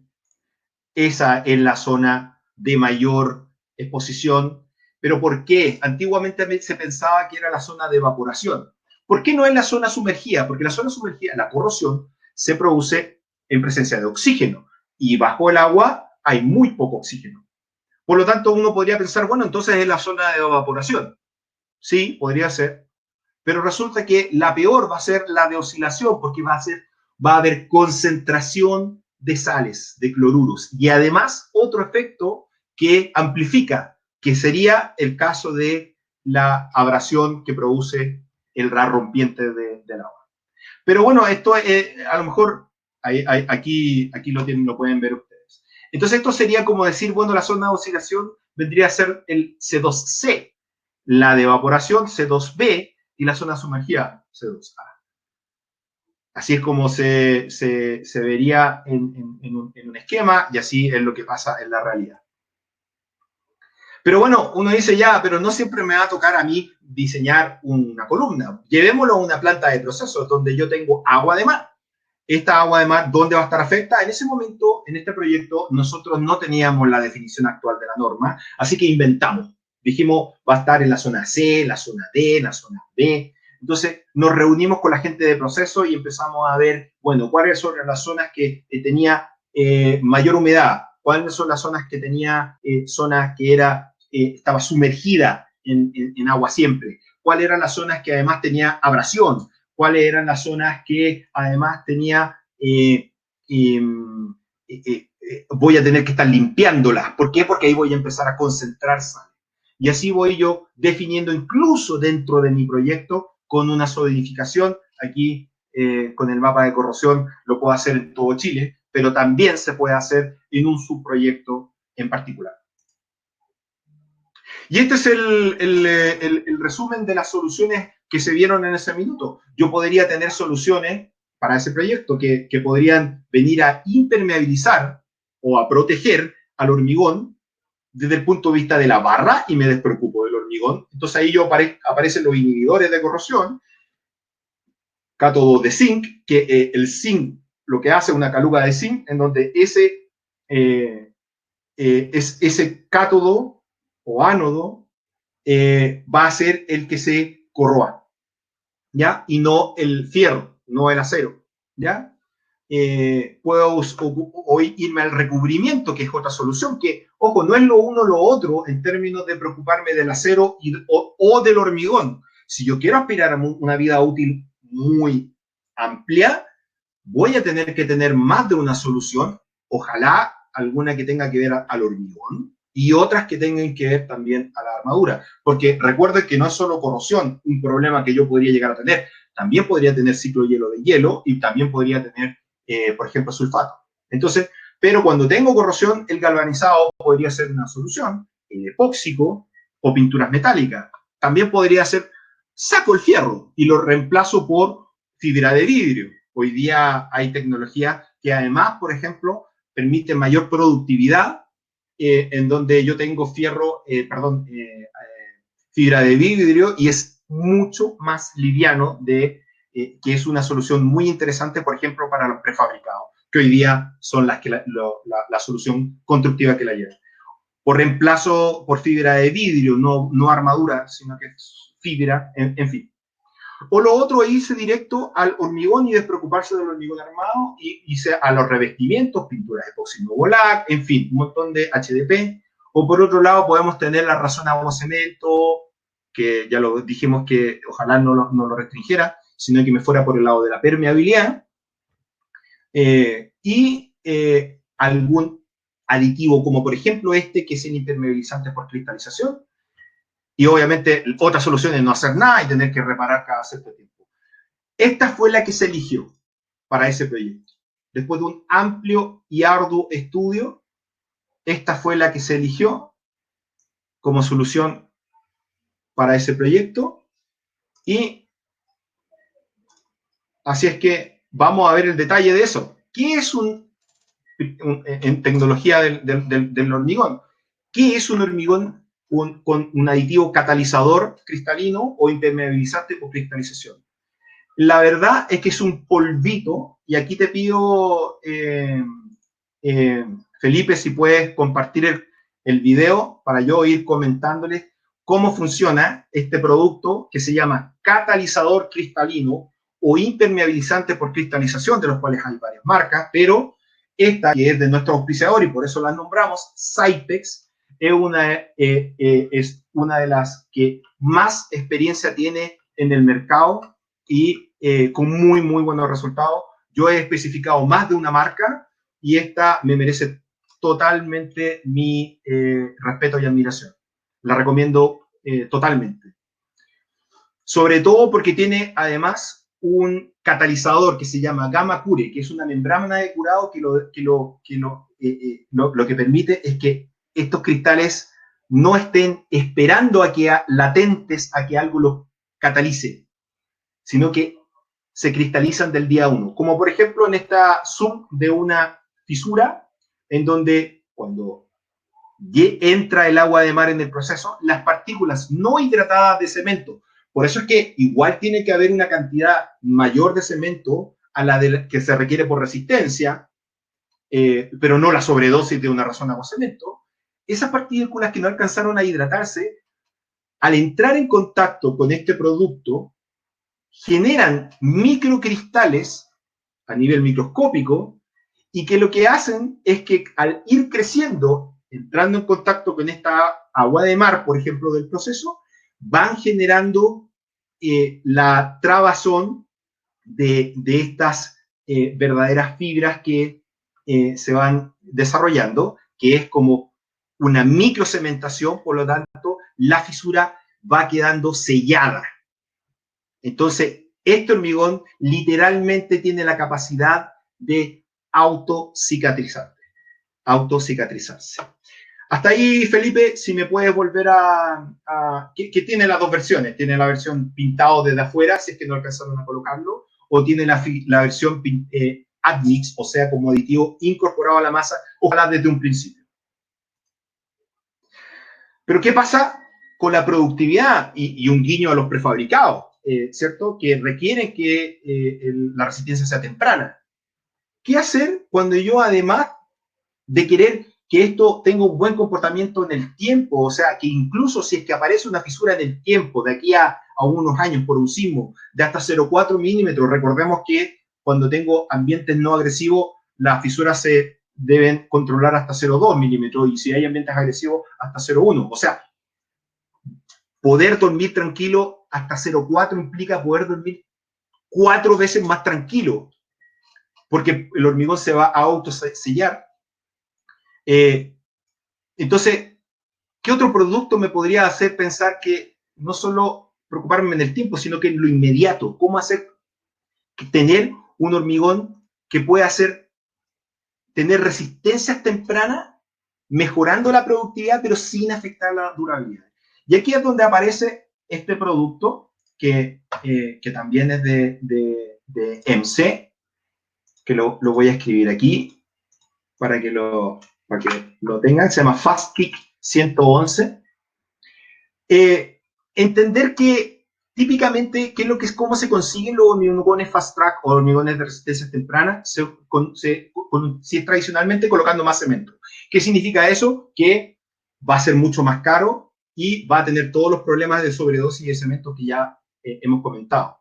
esa es la zona de mayor exposición. ¿Pero por qué? Antiguamente se pensaba que era la zona de evaporación. ¿Por qué no es la zona sumergida? Porque la zona sumergida, la corrosión, se produce en presencia de oxígeno y bajo el agua hay muy poco oxígeno. Por lo tanto, uno podría pensar, bueno, entonces es la zona de evaporación. Sí, podría ser. Pero resulta que la peor va a ser la de oscilación, porque va a haber concentración de sales, de cloruros, y además otro efecto que amplifica, que sería el caso de la abrasión que produce el ras rompiente del agua. Pero bueno, esto a lo mejor aquí lo pueden ver ustedes. Entonces esto sería como decir, bueno, la zona de oscilación vendría a ser el C2C, la de evaporación C2B y la zona sumergida C2A. Así es como se vería en un esquema y así es lo que pasa en la realidad. Pero bueno, uno dice ya, pero no siempre me va a tocar a mí diseñar una columna. Llevémoslo a una planta de procesos donde yo tengo agua de mar. Esta agua de mar, ¿dónde va a estar afectada? En ese momento, en este proyecto, nosotros no teníamos la definición actual de la norma, así que inventamos. Dijimos, va a estar en la zona C, la zona D, la zona B. Entonces, nos reunimos con la gente de proceso y empezamos a ver, bueno, cuáles son las zonas que tenía mayor humedad, cuáles son las zonas que tenía zonas que estaba sumergida en agua siempre, cuáles eran las zonas que además tenía abrasión, cuáles eran las zonas que además tenía, voy a tener que estar limpiándolas. ¿Por qué? Porque ahí voy a empezar a concentrar sal. Y así voy yo definiendo incluso dentro de mi proyecto con una solidificación. Aquí con el mapa de corrosión lo puedo hacer en todo Chile, pero también se puede hacer en un subproyecto en particular. Y este es el resumen de las soluciones que se vieron en ese minuto. Yo podría tener soluciones para ese proyecto que podrían venir a impermeabilizar o a proteger al hormigón desde el punto de vista de la barra y me despreocupo del hormigón. Entonces ahí aparecen los inhibidores de corrosión, cátodos de zinc, que el zinc lo que hace es una caluga de zinc en donde ese cátodo o ánodo va a ser el que se corroa, ¿ya? Y no el fierro, no el acero, ¿ya? Puedo hoy irme al recubrimiento, que es otra solución, que, ojo, no es lo uno o lo otro en términos de preocuparme del acero o del hormigón. Si yo quiero aspirar a una vida útil muy amplia, voy a tener que tener más de una solución, ojalá alguna que tenga que ver al hormigón y otras que tengan que ver también a la armadura. Porque recuerden que no es solo corrosión un problema que yo podría llegar a tener, también podría tener ciclo hielo de hielo y también podría tener, por ejemplo, sulfato. Entonces, pero cuando tengo corrosión, el galvanizado podría ser una solución, el epóxico o pinturas metálicas. También podría ser, saco el fierro y lo reemplazo por fibra de vidrio. Hoy día hay tecnología que además, por ejemplo, permite mayor productividad en donde yo tengo fibra de vidrio y es mucho más liviano que es una solución muy interesante, por ejemplo, para los prefabricados, que hoy día son las que la solución constructiva que la llevan. Por reemplazo por fibra de vidrio, no armadura, sino que es fibra, en fin. O lo otro es irse directo al hormigón y despreocuparse del hormigón armado y irse a los revestimientos, pinturas epoxi-novolac, en fin, un montón de HDP. O por otro lado podemos tener la razón agua-cemento, que ya lo dijimos que ojalá no lo restringiera, sino que me fuera por el lado de la permeabilidad. Algún aditivo como por ejemplo este, que es el impermeabilizante por cristalización. Y obviamente otra solución es no hacer nada y tener que reparar cada cierto tiempo. Esta fue la que se eligió para ese proyecto. Después de un amplio y arduo estudio, esta fue la que se eligió como solución para ese proyecto. Y así es que vamos a ver el detalle de eso. ¿Qué es en tecnología del hormigón? ¿Qué es un hormigón con un aditivo catalizador cristalino o impermeabilizante por cristalización? La verdad es que es un polvito, y aquí te pido, Felipe, si puedes compartir el video para yo ir comentándoles cómo funciona este producto que se llama catalizador cristalino o impermeabilizante por cristalización, de los cuales hay varias marcas, pero esta, que es de nuestro auspiciador y por eso la nombramos, Cypex, es una de las que más experiencia tiene en el mercado y con muy, muy buenos resultados. Yo he especificado más de una marca y esta me merece totalmente mi respeto y admiración. La recomiendo totalmente. Sobre todo porque tiene además un catalizador que se llama gamma cure, que es una membrana de curado que lo que permite es que estos cristales no estén esperando latentes a que algo los catalice, sino que se cristalizan del día 1. Como por ejemplo en esta zoom de una fisura, en donde cuando entra el agua de mar en el proceso, las partículas no hidratadas de cemento, por eso es que igual tiene que haber una cantidad mayor de cemento a la que se requiere por resistencia, pero no la sobredosis de una razón agua cemento. Esas partículas que no alcanzaron a hidratarse, al entrar en contacto con este producto, generan microcristales a nivel microscópico y que lo que hacen es que al ir creciendo, entrando en contacto con esta agua de mar, por ejemplo, del proceso, van generando la trabazón de estas verdaderas fibras que se van desarrollando, que es como una microcementación, por lo tanto, la fisura va quedando sellada. Entonces, este hormigón literalmente tiene la capacidad de autocicatrizarse. Hasta ahí, Felipe, si me puedes volver que tiene las dos versiones. Tiene la versión pintado desde afuera, si es que no alcanzaron a colocarlo, o tiene la versión admix, o sea, como aditivo incorporado a la masa, ojalá desde un principio. Pero, ¿qué pasa con la productividad? Y un guiño a los prefabricados, ¿cierto? Que requieren que la resistencia sea temprana. ¿Qué hacer cuando yo, además de querer que esto tenga un buen comportamiento en el tiempo, o sea, que incluso si es que aparece una fisura en el tiempo, de aquí a unos años por un sismo de hasta 0,4 milímetros, recordemos que cuando tengo ambientes no agresivos, las fisuras se deben controlar hasta 0,2 milímetros, y si hay ambientes agresivos, hasta 0,1. O sea, poder dormir tranquilo hasta 0,4 implica poder dormir 4 veces más tranquilo, porque el hormigón se va a autosellar. Entonces, ¿qué otro producto me podría hacer pensar que no solo preocuparme en el tiempo, sino que en lo inmediato? ¿Cómo hacer tener un hormigón que pueda tener resistencias tempranas, mejorando la productividad, pero sin afectar la durabilidad? Y aquí es donde aparece este producto, que también es de MC, que lo voy a escribir aquí para que lo tengan. Se llama FastKick 111. Entender que típicamente cómo se consiguen los hormigones fast track o hormigones de resistencia temprana, si es tradicionalmente colocando más cemento. ¿Qué significa eso? Que va a ser mucho más caro y va a tener todos los problemas de sobredosis de cemento que ya hemos comentado.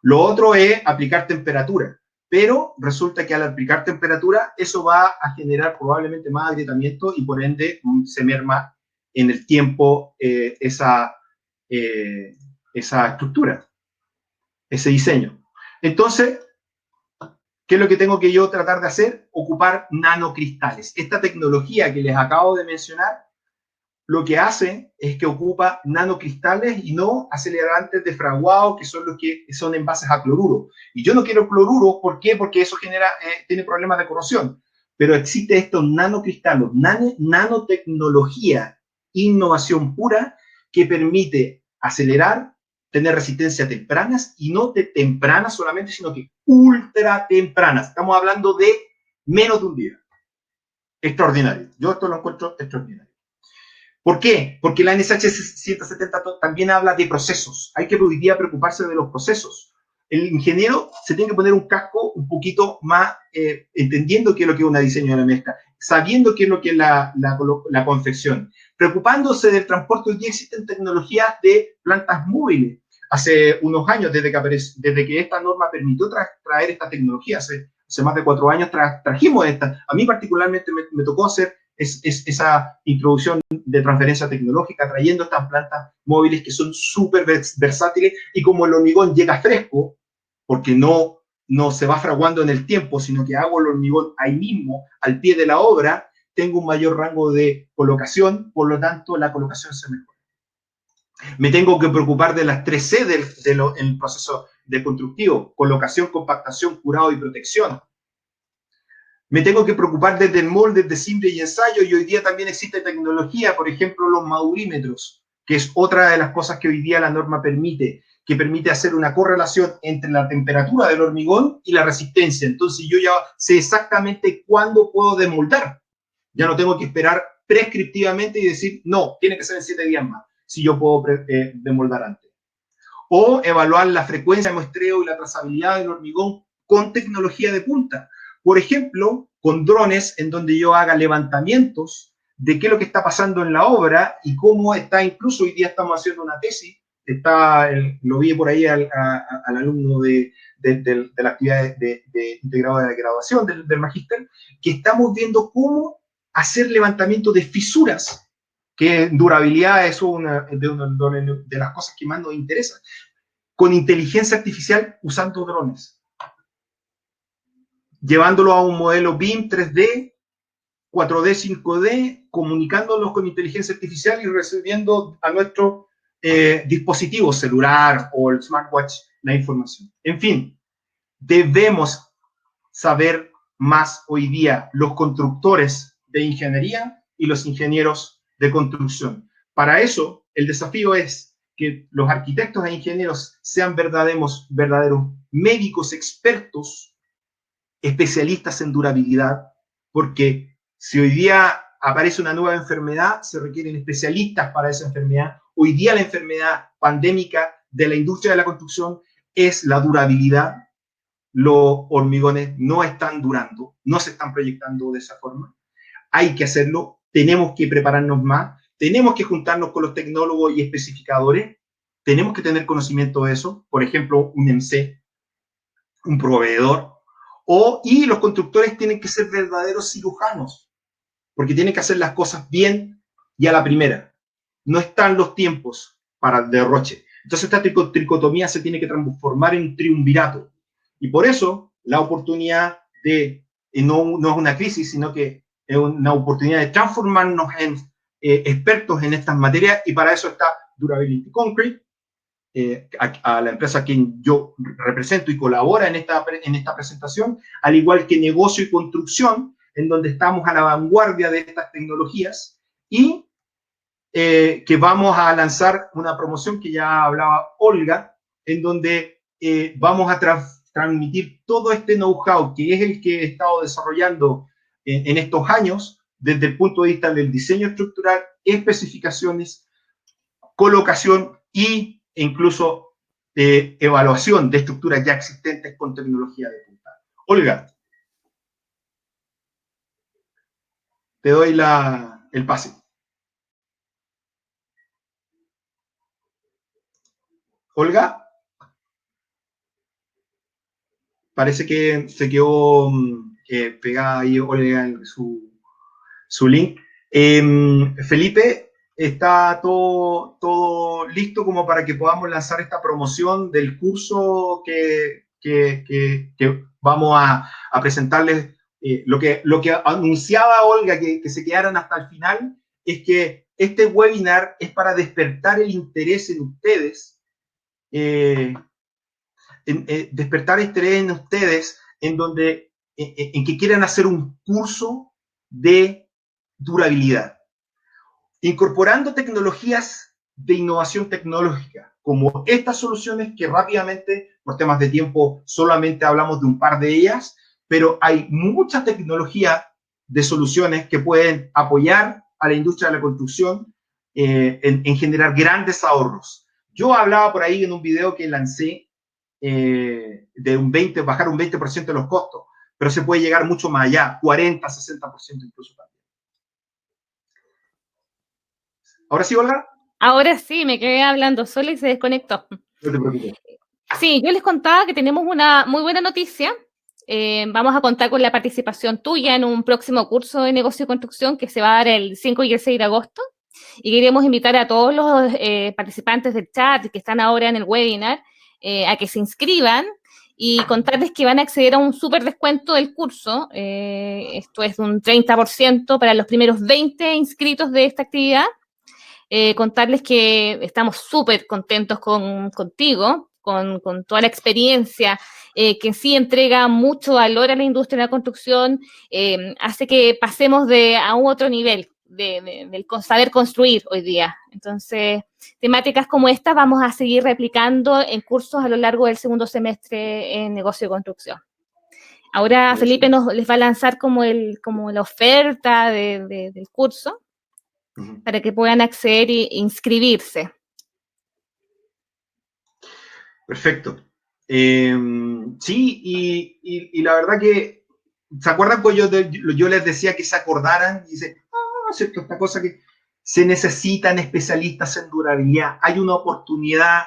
Lo otro es aplicar temperatura, pero resulta que al aplicar temperatura eso va a generar probablemente más agrietamiento y por ende se merma en el tiempo esa estructura, ese diseño. Entonces, ¿qué es lo que tengo que yo tratar de hacer? Ocupar nanocristales. Esta tecnología que les acabo de mencionar, lo que hace es que ocupa nanocristales y no acelerantes de fraguado, que son los que son envases a cloruro. Y yo no quiero cloruro, ¿por qué? Porque eso tiene problemas de corrosión. Pero existe estos nanocristales, nanotecnología, innovación pura, que permite acelerar, tener resistencia tempranas, y no tempranas solamente, sino que ultra tempranas. Estamos hablando de menos de un día. Extraordinario. Yo esto lo encuentro extraordinario. ¿Por qué? Porque la NSH 170 también habla de procesos. Hay que hoy día preocuparse de los procesos. El ingeniero se tiene que poner un casco un poquito más, entendiendo qué es lo que es un diseño de la mezcla, sabiendo qué es lo que es la confección, preocupándose del transporte. Hoy día existen tecnologías de plantas móviles. Hace unos años, desde que esta norma permitió traer esta tecnología, hace más de 4 años trajimos esta. A mí particularmente me tocó hacer esa introducción de transferencia tecnológica, trayendo estas plantas móviles que son súper versátiles, y como el hormigón llega fresco, porque no no se va fraguando en el tiempo, sino que hago el hormigón ahí mismo, al pie de la obra, tengo un mayor rango de colocación, por lo tanto la colocación se mejora. Me tengo que preocupar de las 3C del proceso de constructivo: colocación, compactación, curado y protección. Me tengo que preocupar desde el molde, desde simple y ensayo, y hoy día también existe tecnología, por ejemplo, los madurímetros, que es otra de las cosas que hoy día la norma permite, que permite hacer una correlación entre la temperatura del hormigón y la resistencia. Entonces yo ya sé exactamente cuándo puedo demoldar. Ya no tengo que esperar prescriptivamente y decir, no, tiene que ser en 7 días más, si yo puedo demoldar antes. O evaluar la frecuencia de muestreo y la trazabilidad del hormigón con tecnología de punta. Por ejemplo, con drones en donde yo haga levantamientos de qué es lo que está pasando en la obra y cómo está. Incluso hoy día estamos haciendo una tesis, lo vi por ahí al alumno de la actividad de integrado de graduación del magíster, que estamos viendo cómo hacer levantamiento de fisuras, que durabilidad es una de las cosas que más nos interesa, con inteligencia artificial usando drones, llevándolo a un modelo BIM 3D, 4D, 5D, comunicándonos con inteligencia artificial y recibiendo a nuestro dispositivo celular o el smartwatch la información. En fin, debemos saber más hoy día los constructores de ingeniería y los ingenieros de construcción. Para eso, el desafío es que los arquitectos e ingenieros sean verdaderos médicos expertos, especialistas en durabilidad, porque si hoy día aparece una nueva enfermedad, se requieren especialistas para esa enfermedad. Hoy día la enfermedad pandémica de la industria de la construcción es la durabilidad. Los hormigones no están durando, no se están proyectando de esa forma. Hay que hacerlo, tenemos que prepararnos más, tenemos que juntarnos con los tecnólogos y especificadores, tenemos que tener conocimiento de eso, por ejemplo, un MC, un proveedor, y los constructores tienen que ser verdaderos cirujanos, porque tienen que hacer las cosas bien y a la primera. No están los tiempos para el derroche. Entonces esta tricotomía se tiene que transformar en un triunvirato. Y por eso la oportunidad no es una crisis, sino que es una oportunidad de transformarnos en expertos en estas materias, y para eso está Durability Concrete, a la empresa a quien yo represento y colabora en esta presentación, al igual que Negocio y Construcción, en donde estamos a la vanguardia de estas tecnologías, y que vamos a lanzar una promoción que ya hablaba Olga, en donde vamos a transmitir todo este know-how, que es el que he estado desarrollando en estos años, desde el punto de vista del diseño estructural, especificaciones, colocación e incluso evaluación de estructuras ya existentes con tecnología de punta. Olga, te doy el pase. Olga, parece que se quedó pegada ahí Olga en su link. Felipe, está todo listo como para que podamos lanzar esta promoción del curso que vamos a presentarles. Lo que anunciaba Olga, que se quedaran hasta el final, es que este webinar es para despertar el interés en ustedes, despertar interés en ustedes en que quieran hacer un curso de durabilidad, incorporando tecnologías de innovación tecnológica, como estas soluciones que rápidamente, por temas de tiempo, solamente hablamos de un par de ellas, pero hay mucha tecnología de soluciones que pueden apoyar a la industria de la construcción en generar grandes ahorros. Yo hablaba por ahí en un video que lancé de bajar un 20% de los costos, pero se puede llegar mucho más allá, 40, 60% incluso también. ¿Ahora sí, Olga? Ahora sí, me quedé hablando sola y se desconectó. No te preocupes. Sí, yo les contaba que tenemos una muy buena noticia. Vamos a contar con la participación tuya en un próximo curso de negocio y construcción que se va a dar el 5 y el 6 de agosto. Y queremos invitar a todos los participantes del chat que están ahora en el webinar a que se inscriban y contarles que van a acceder a un súper descuento del curso. Esto es un 30% para los primeros 20 inscritos de esta actividad. Contarles que estamos súper contentos contigo, con toda la experiencia, que sí entrega mucho valor a la industria de la construcción, hace que pasemos a un otro nivel del saber construir hoy día. Entonces, temáticas como esta vamos a seguir replicando en cursos a lo largo del segundo semestre en negocio de construcción. Ahora Felipe les va a lanzar como la oferta del curso para que puedan acceder e inscribirse. Perfecto. Sí, y la verdad que, ¿se acuerdan cuando yo les decía que se acordaran? Y dice, ¿cierto? Esta cosa que se necesitan especialistas en durabilidad. Hay una oportunidad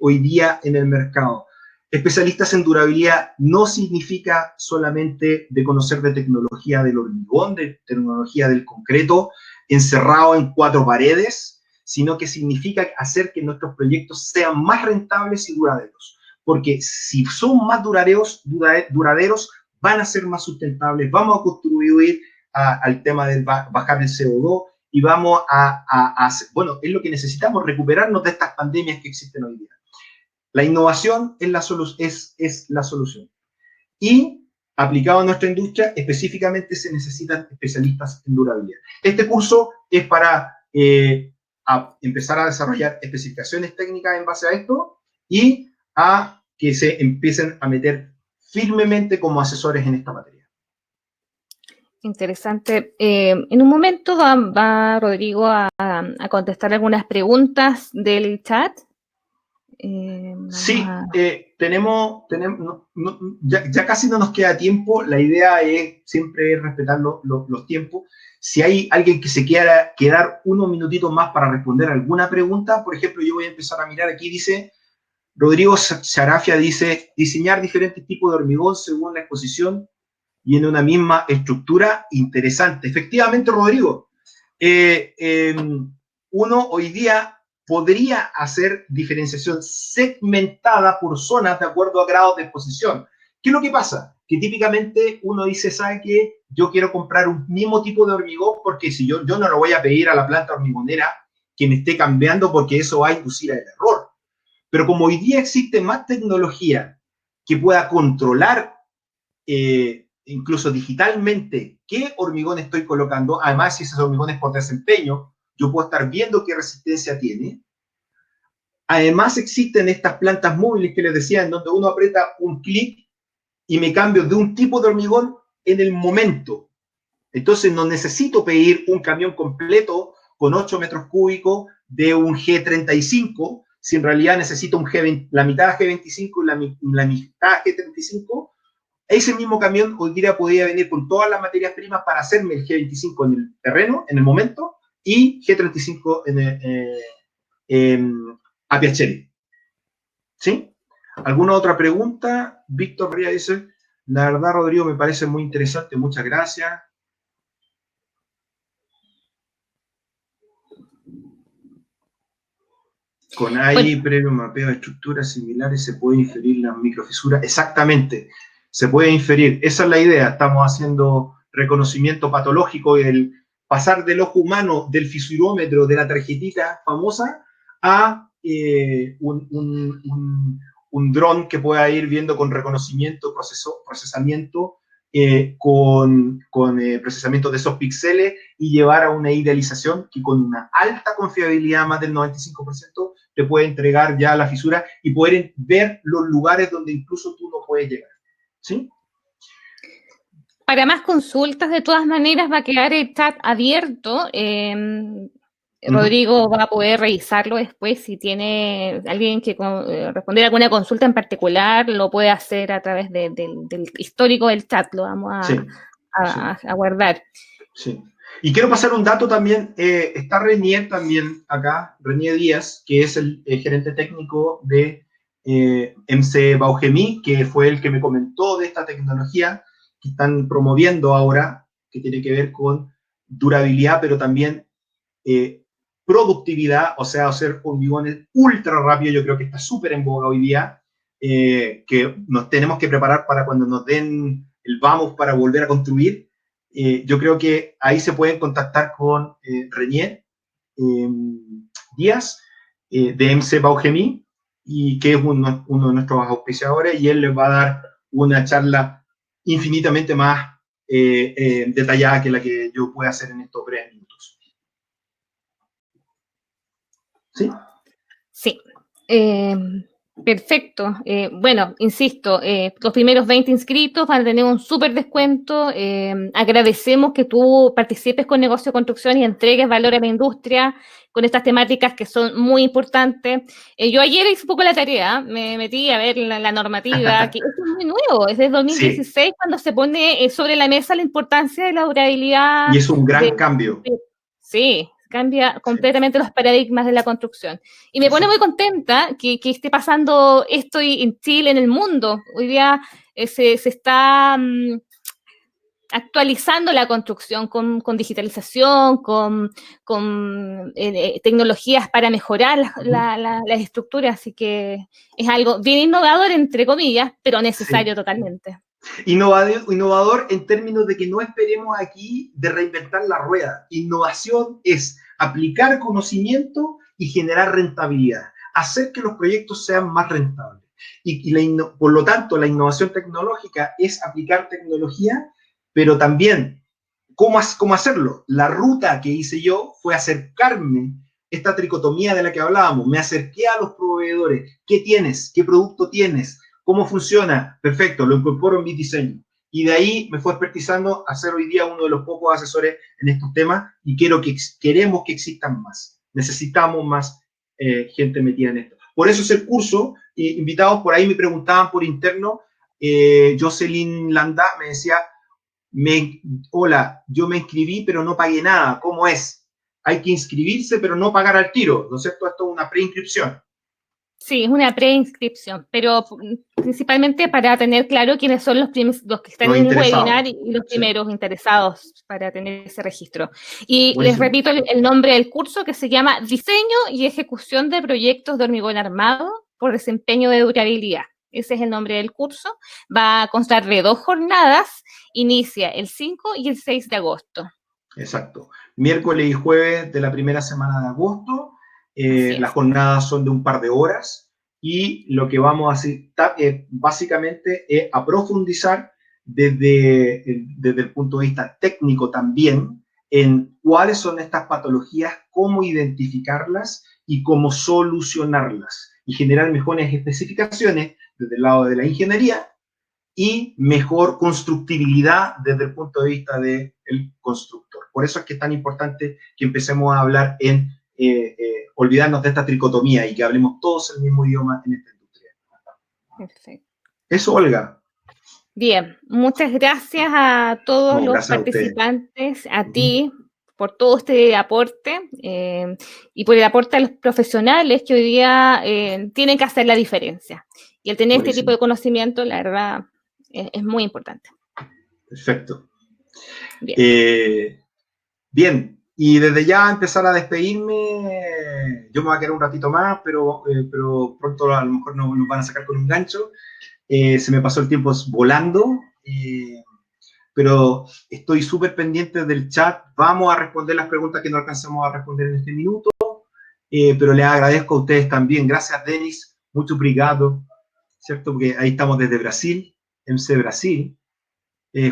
hoy día en el mercado. Especialistas en durabilidad no significa solamente de conocer de tecnología del hormigón, de tecnología del concreto, encerrado en 4 paredes, sino que significa hacer que nuestros proyectos sean más rentables y duraderos. Porque si son más duraderos, van a ser más sustentables, vamos a contribuir al tema de bajar el CO2 y vamos bueno, es lo que necesitamos, recuperarnos de estas pandemias que existen hoy día. La innovación es la solución. Y aplicado a nuestra industria, específicamente se necesitan especialistas en durabilidad. Este curso es para empezar a desarrollar especificaciones técnicas en base a esto y a que se empiecen a meter firmemente como asesores en esta materia. Interesante. En un momento va Rodrigo a contestar algunas preguntas del chat. Sí, tenemos ya casi no nos queda tiempo. La idea es siempre respetar los tiempos. Si hay alguien que se quiera quedar unos minutitos más para responder alguna pregunta, por ejemplo, yo voy a empezar a mirar aquí, dice Rodrigo Sarafia, dice, diseñar diferentes tipos de hormigón según la exposición y en una misma estructura. Interesante. Efectivamente, Rodrigo, uno hoy día podría hacer diferenciación segmentada por zonas de acuerdo a grados de exposición. ¿Qué es lo que pasa? Que típicamente uno dice, ¿sabe qué? Yo quiero comprar un mismo tipo de hormigón porque si yo no lo voy a pedir a la planta hormigonera que me esté cambiando porque eso va a inducir al error. Pero como hoy día existe más tecnología que pueda controlar incluso digitalmente qué hormigón estoy colocando, además si ese hormigón es por desempeño, yo puedo estar viendo qué resistencia tiene. Además existen estas plantas móviles que les decía, en donde uno aprieta un clic y me cambio de un tipo de hormigón en el momento. Entonces no necesito pedir un camión completo con 8 metros cúbicos de un G35, si en realidad necesito la mitad G25 y la mitad G35. Ese mismo camión hoy día podría venir con todas las materias primas para hacerme el G25 en el terreno, en el momento, y G35 a Piacere. ¿Sí? ¿Alguna otra pregunta? Víctor Ría dice, la verdad, Rodrigo, me parece muy interesante, muchas gracias. Con AI, previo mapeo de estructuras similares, se puede inferir la microfisura. Exactamente, se puede inferir. Esa es la idea. Estamos haciendo reconocimiento patológico, el pasar del ojo humano, del fisurómetro, de la tarjetita famosa, a un dron que pueda ir viendo con reconocimiento, procesamiento, con procesamiento de esos píxeles y llevar a una idealización que con una alta confiabilidad, más del 95%, te puede entregar ya la fisura y poder ver los lugares donde incluso tú no puedes llegar. ¿Sí? Para más consultas, de todas maneras, va a quedar el chat abierto. Rodrigo va a poder revisarlo después. Si tiene alguien que responder a alguna consulta en particular, lo puede hacer a través del histórico del chat. Lo vamos a guardar. Sí. Y quiero pasar un dato también. Está Renier también acá, Renier Díaz, que es el gerente técnico de MC Baugemí, que fue el que me comentó de esta tecnología que están promoviendo ahora, que tiene que ver con durabilidad, pero también productividad, o sea, hacer hormigones ultra rápido. Yo creo que está súper en boga hoy día. que nos tenemos que preparar para cuando nos den el vamos para volver a construir. Yo creo que ahí se pueden contactar con Renier Díaz, de MC Baugemí, y que es uno de nuestros auspiciadores, y él les va a dar una charla infinitamente más detallada que la que yo pueda hacer en estos breves minutos. ¿Sí? Sí. Perfecto. Bueno, insisto, los primeros 20 inscritos van a tener un súper descuento. Agradecemos que tú participes con Negocio Construcción y entregues valor a la industria con estas temáticas que son muy importantes. Yo ayer hice un poco la tarea, me metí a ver la normativa, que esto es muy nuevo, es de 2016 sí, cuando se pone sobre la mesa la importancia de la durabilidad. Y es un gran cambio. Sí, cambia completamente los paradigmas de la construcción. Y me pone muy contenta que esté pasando esto en Chile, en el mundo. Hoy día se está actualizando la construcción con digitalización, con tecnologías para mejorar las estructuras, así que es algo bien innovador, entre comillas, pero necesario totalmente. Innovador en términos de que no esperemos aquí de reinventar la rueda. Innovación es aplicar conocimiento y generar rentabilidad, hacer que los proyectos sean más rentables. Por lo tanto, la innovación tecnológica es aplicar tecnología, pero también, ¿cómo hacerlo? La ruta que hice yo fue acercarme, esta tricotomía de la que hablábamos, me acerqué a los proveedores. ¿Qué tienes? ¿Qué producto tienes? ¿Cómo funciona? Perfecto, lo incorporo en mi diseño. Y de ahí me fue expertizando a ser hoy día uno de los pocos asesores en estos temas y queremos que existan más. Necesitamos más gente metida en esto. Por eso es el curso. Invitados por ahí me preguntaban por interno, Jocelyn Landa me decía, hola, yo me inscribí pero no pagué nada, ¿cómo es? Hay que inscribirse pero no pagar al tiro, ¿no es cierto? Esto es una preinscripción. Sí, es una preinscripción, pero principalmente para tener claro quiénes son los que están en el webinar y los primeros interesados para tener ese registro. Y les repito el nombre del curso, que se llama Diseño y Ejecución de Proyectos de Hormigón Armado por Desempeño de Durabilidad. Ese es el nombre del curso. Va a constar de 2 jornadas, inicia el 5 y el 6 de agosto. Exacto. Miércoles y jueves de la primera semana de agosto. Las jornadas son de un par de horas y lo que vamos a hacer básicamente es a profundizar desde el punto de vista técnico también en cuáles son estas patologías, cómo identificarlas y cómo solucionarlas y generar mejores especificaciones desde el lado de la ingeniería y mejor constructibilidad desde el punto de vista del constructor. Por eso es que es tan importante que empecemos a hablar en olvidarnos de esta tricotomía y que hablemos todos el mismo idioma en esta industria. Perfecto. Eso, Olga. Bien, muchas gracias a todos los participantes, a ti, por todo este aporte y por el aporte a los profesionales que hoy día tienen que hacer la diferencia. Y el tener este tipo de conocimiento, la verdad, es muy importante. Perfecto. Bien. Bien. Y desde ya empezar a despedirme, yo me voy a quedar un ratito más, pero pronto a lo mejor nos van a sacar con un gancho. Se me pasó el tiempo volando, pero estoy súper pendiente del chat. Vamos a responder las preguntas que no alcanzamos a responder en este minuto, pero les agradezco a ustedes también. Gracias, Denis. Mucho obrigado, ¿cierto? Porque ahí estamos desde Brasil, MC Brasil.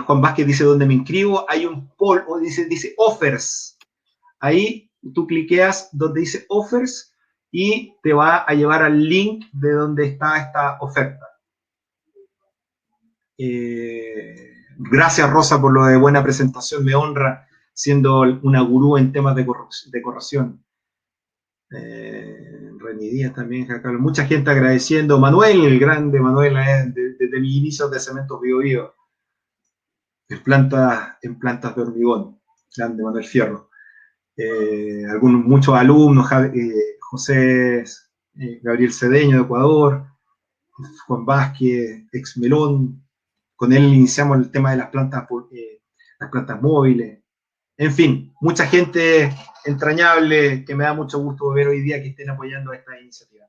Juan Vázquez dice, ¿dónde me inscribo? Hay un poll, dice offers. Ahí tú cliqueas donde dice offers y te va a llevar al link de donde está esta oferta. Gracias, Rosa, por lo de buena presentación. Me honra siendo una gurú en temas de corrosión. Reni Díaz también, Carlos. Mucha gente agradeciendo. Manuel, el grande Manuel, desde mis inicios de Cementos Bio Bio. En plantas de hormigón. Grande Manuel Fierro. Muchos alumnos, José Gabriel Cedeño de Ecuador, Juan Vázquez, ex Melón, con él iniciamos el tema de las plantas móviles, en fin, mucha gente entrañable que me da mucho gusto ver hoy día que estén apoyando esta iniciativa.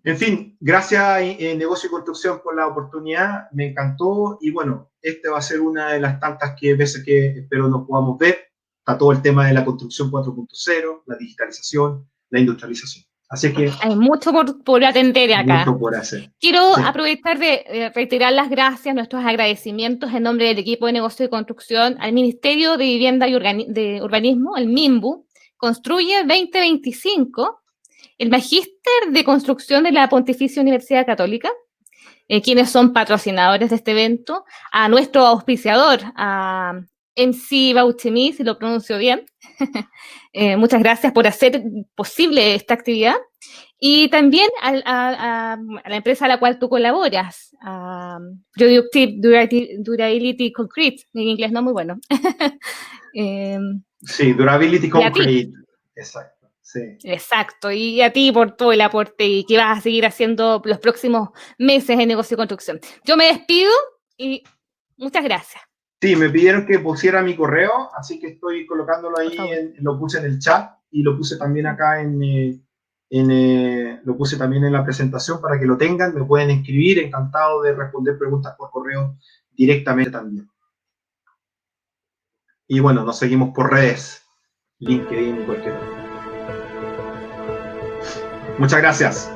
En fin, gracias Negocio y Construcción por la oportunidad, me encantó y bueno, este va a ser una de las tantas veces que espero nos podamos ver. Está todo el tema de la construcción 4.0, la digitalización, la industrialización. Así que hay mucho por atender acá. mucho por hacer. Quiero Sí. aprovechar de reiterar las gracias, nuestros agradecimientos en nombre del equipo de negocio y construcción al Ministerio de Vivienda y de Urbanismo, el MIMBU, Construye 2025, el Magíster de Construcción de la Pontificia Universidad Católica, quienes son patrocinadores de este evento, a nuestro auspiciador, a MC Bauchemí, si lo pronuncio bien. Muchas gracias por hacer posible esta actividad. Y también a la empresa a la cual tú colaboras, Productive Durability Concrete, mi inglés no muy bueno. Sí, Durability Concrete, exacto. Sí. Exacto, y a ti por todo el aporte y que vas a seguir haciendo los próximos meses en negocio y construcción. Yo me despido y muchas gracias. Sí, me pidieron que pusiera mi correo, así que estoy colocándolo ahí, lo puse en el chat y lo puse también acá lo puse también en la presentación para que lo tengan, me pueden escribir, encantado de responder preguntas por correo directamente también. Y bueno, nos seguimos por redes, LinkedIn y cualquier otra. Muchas gracias.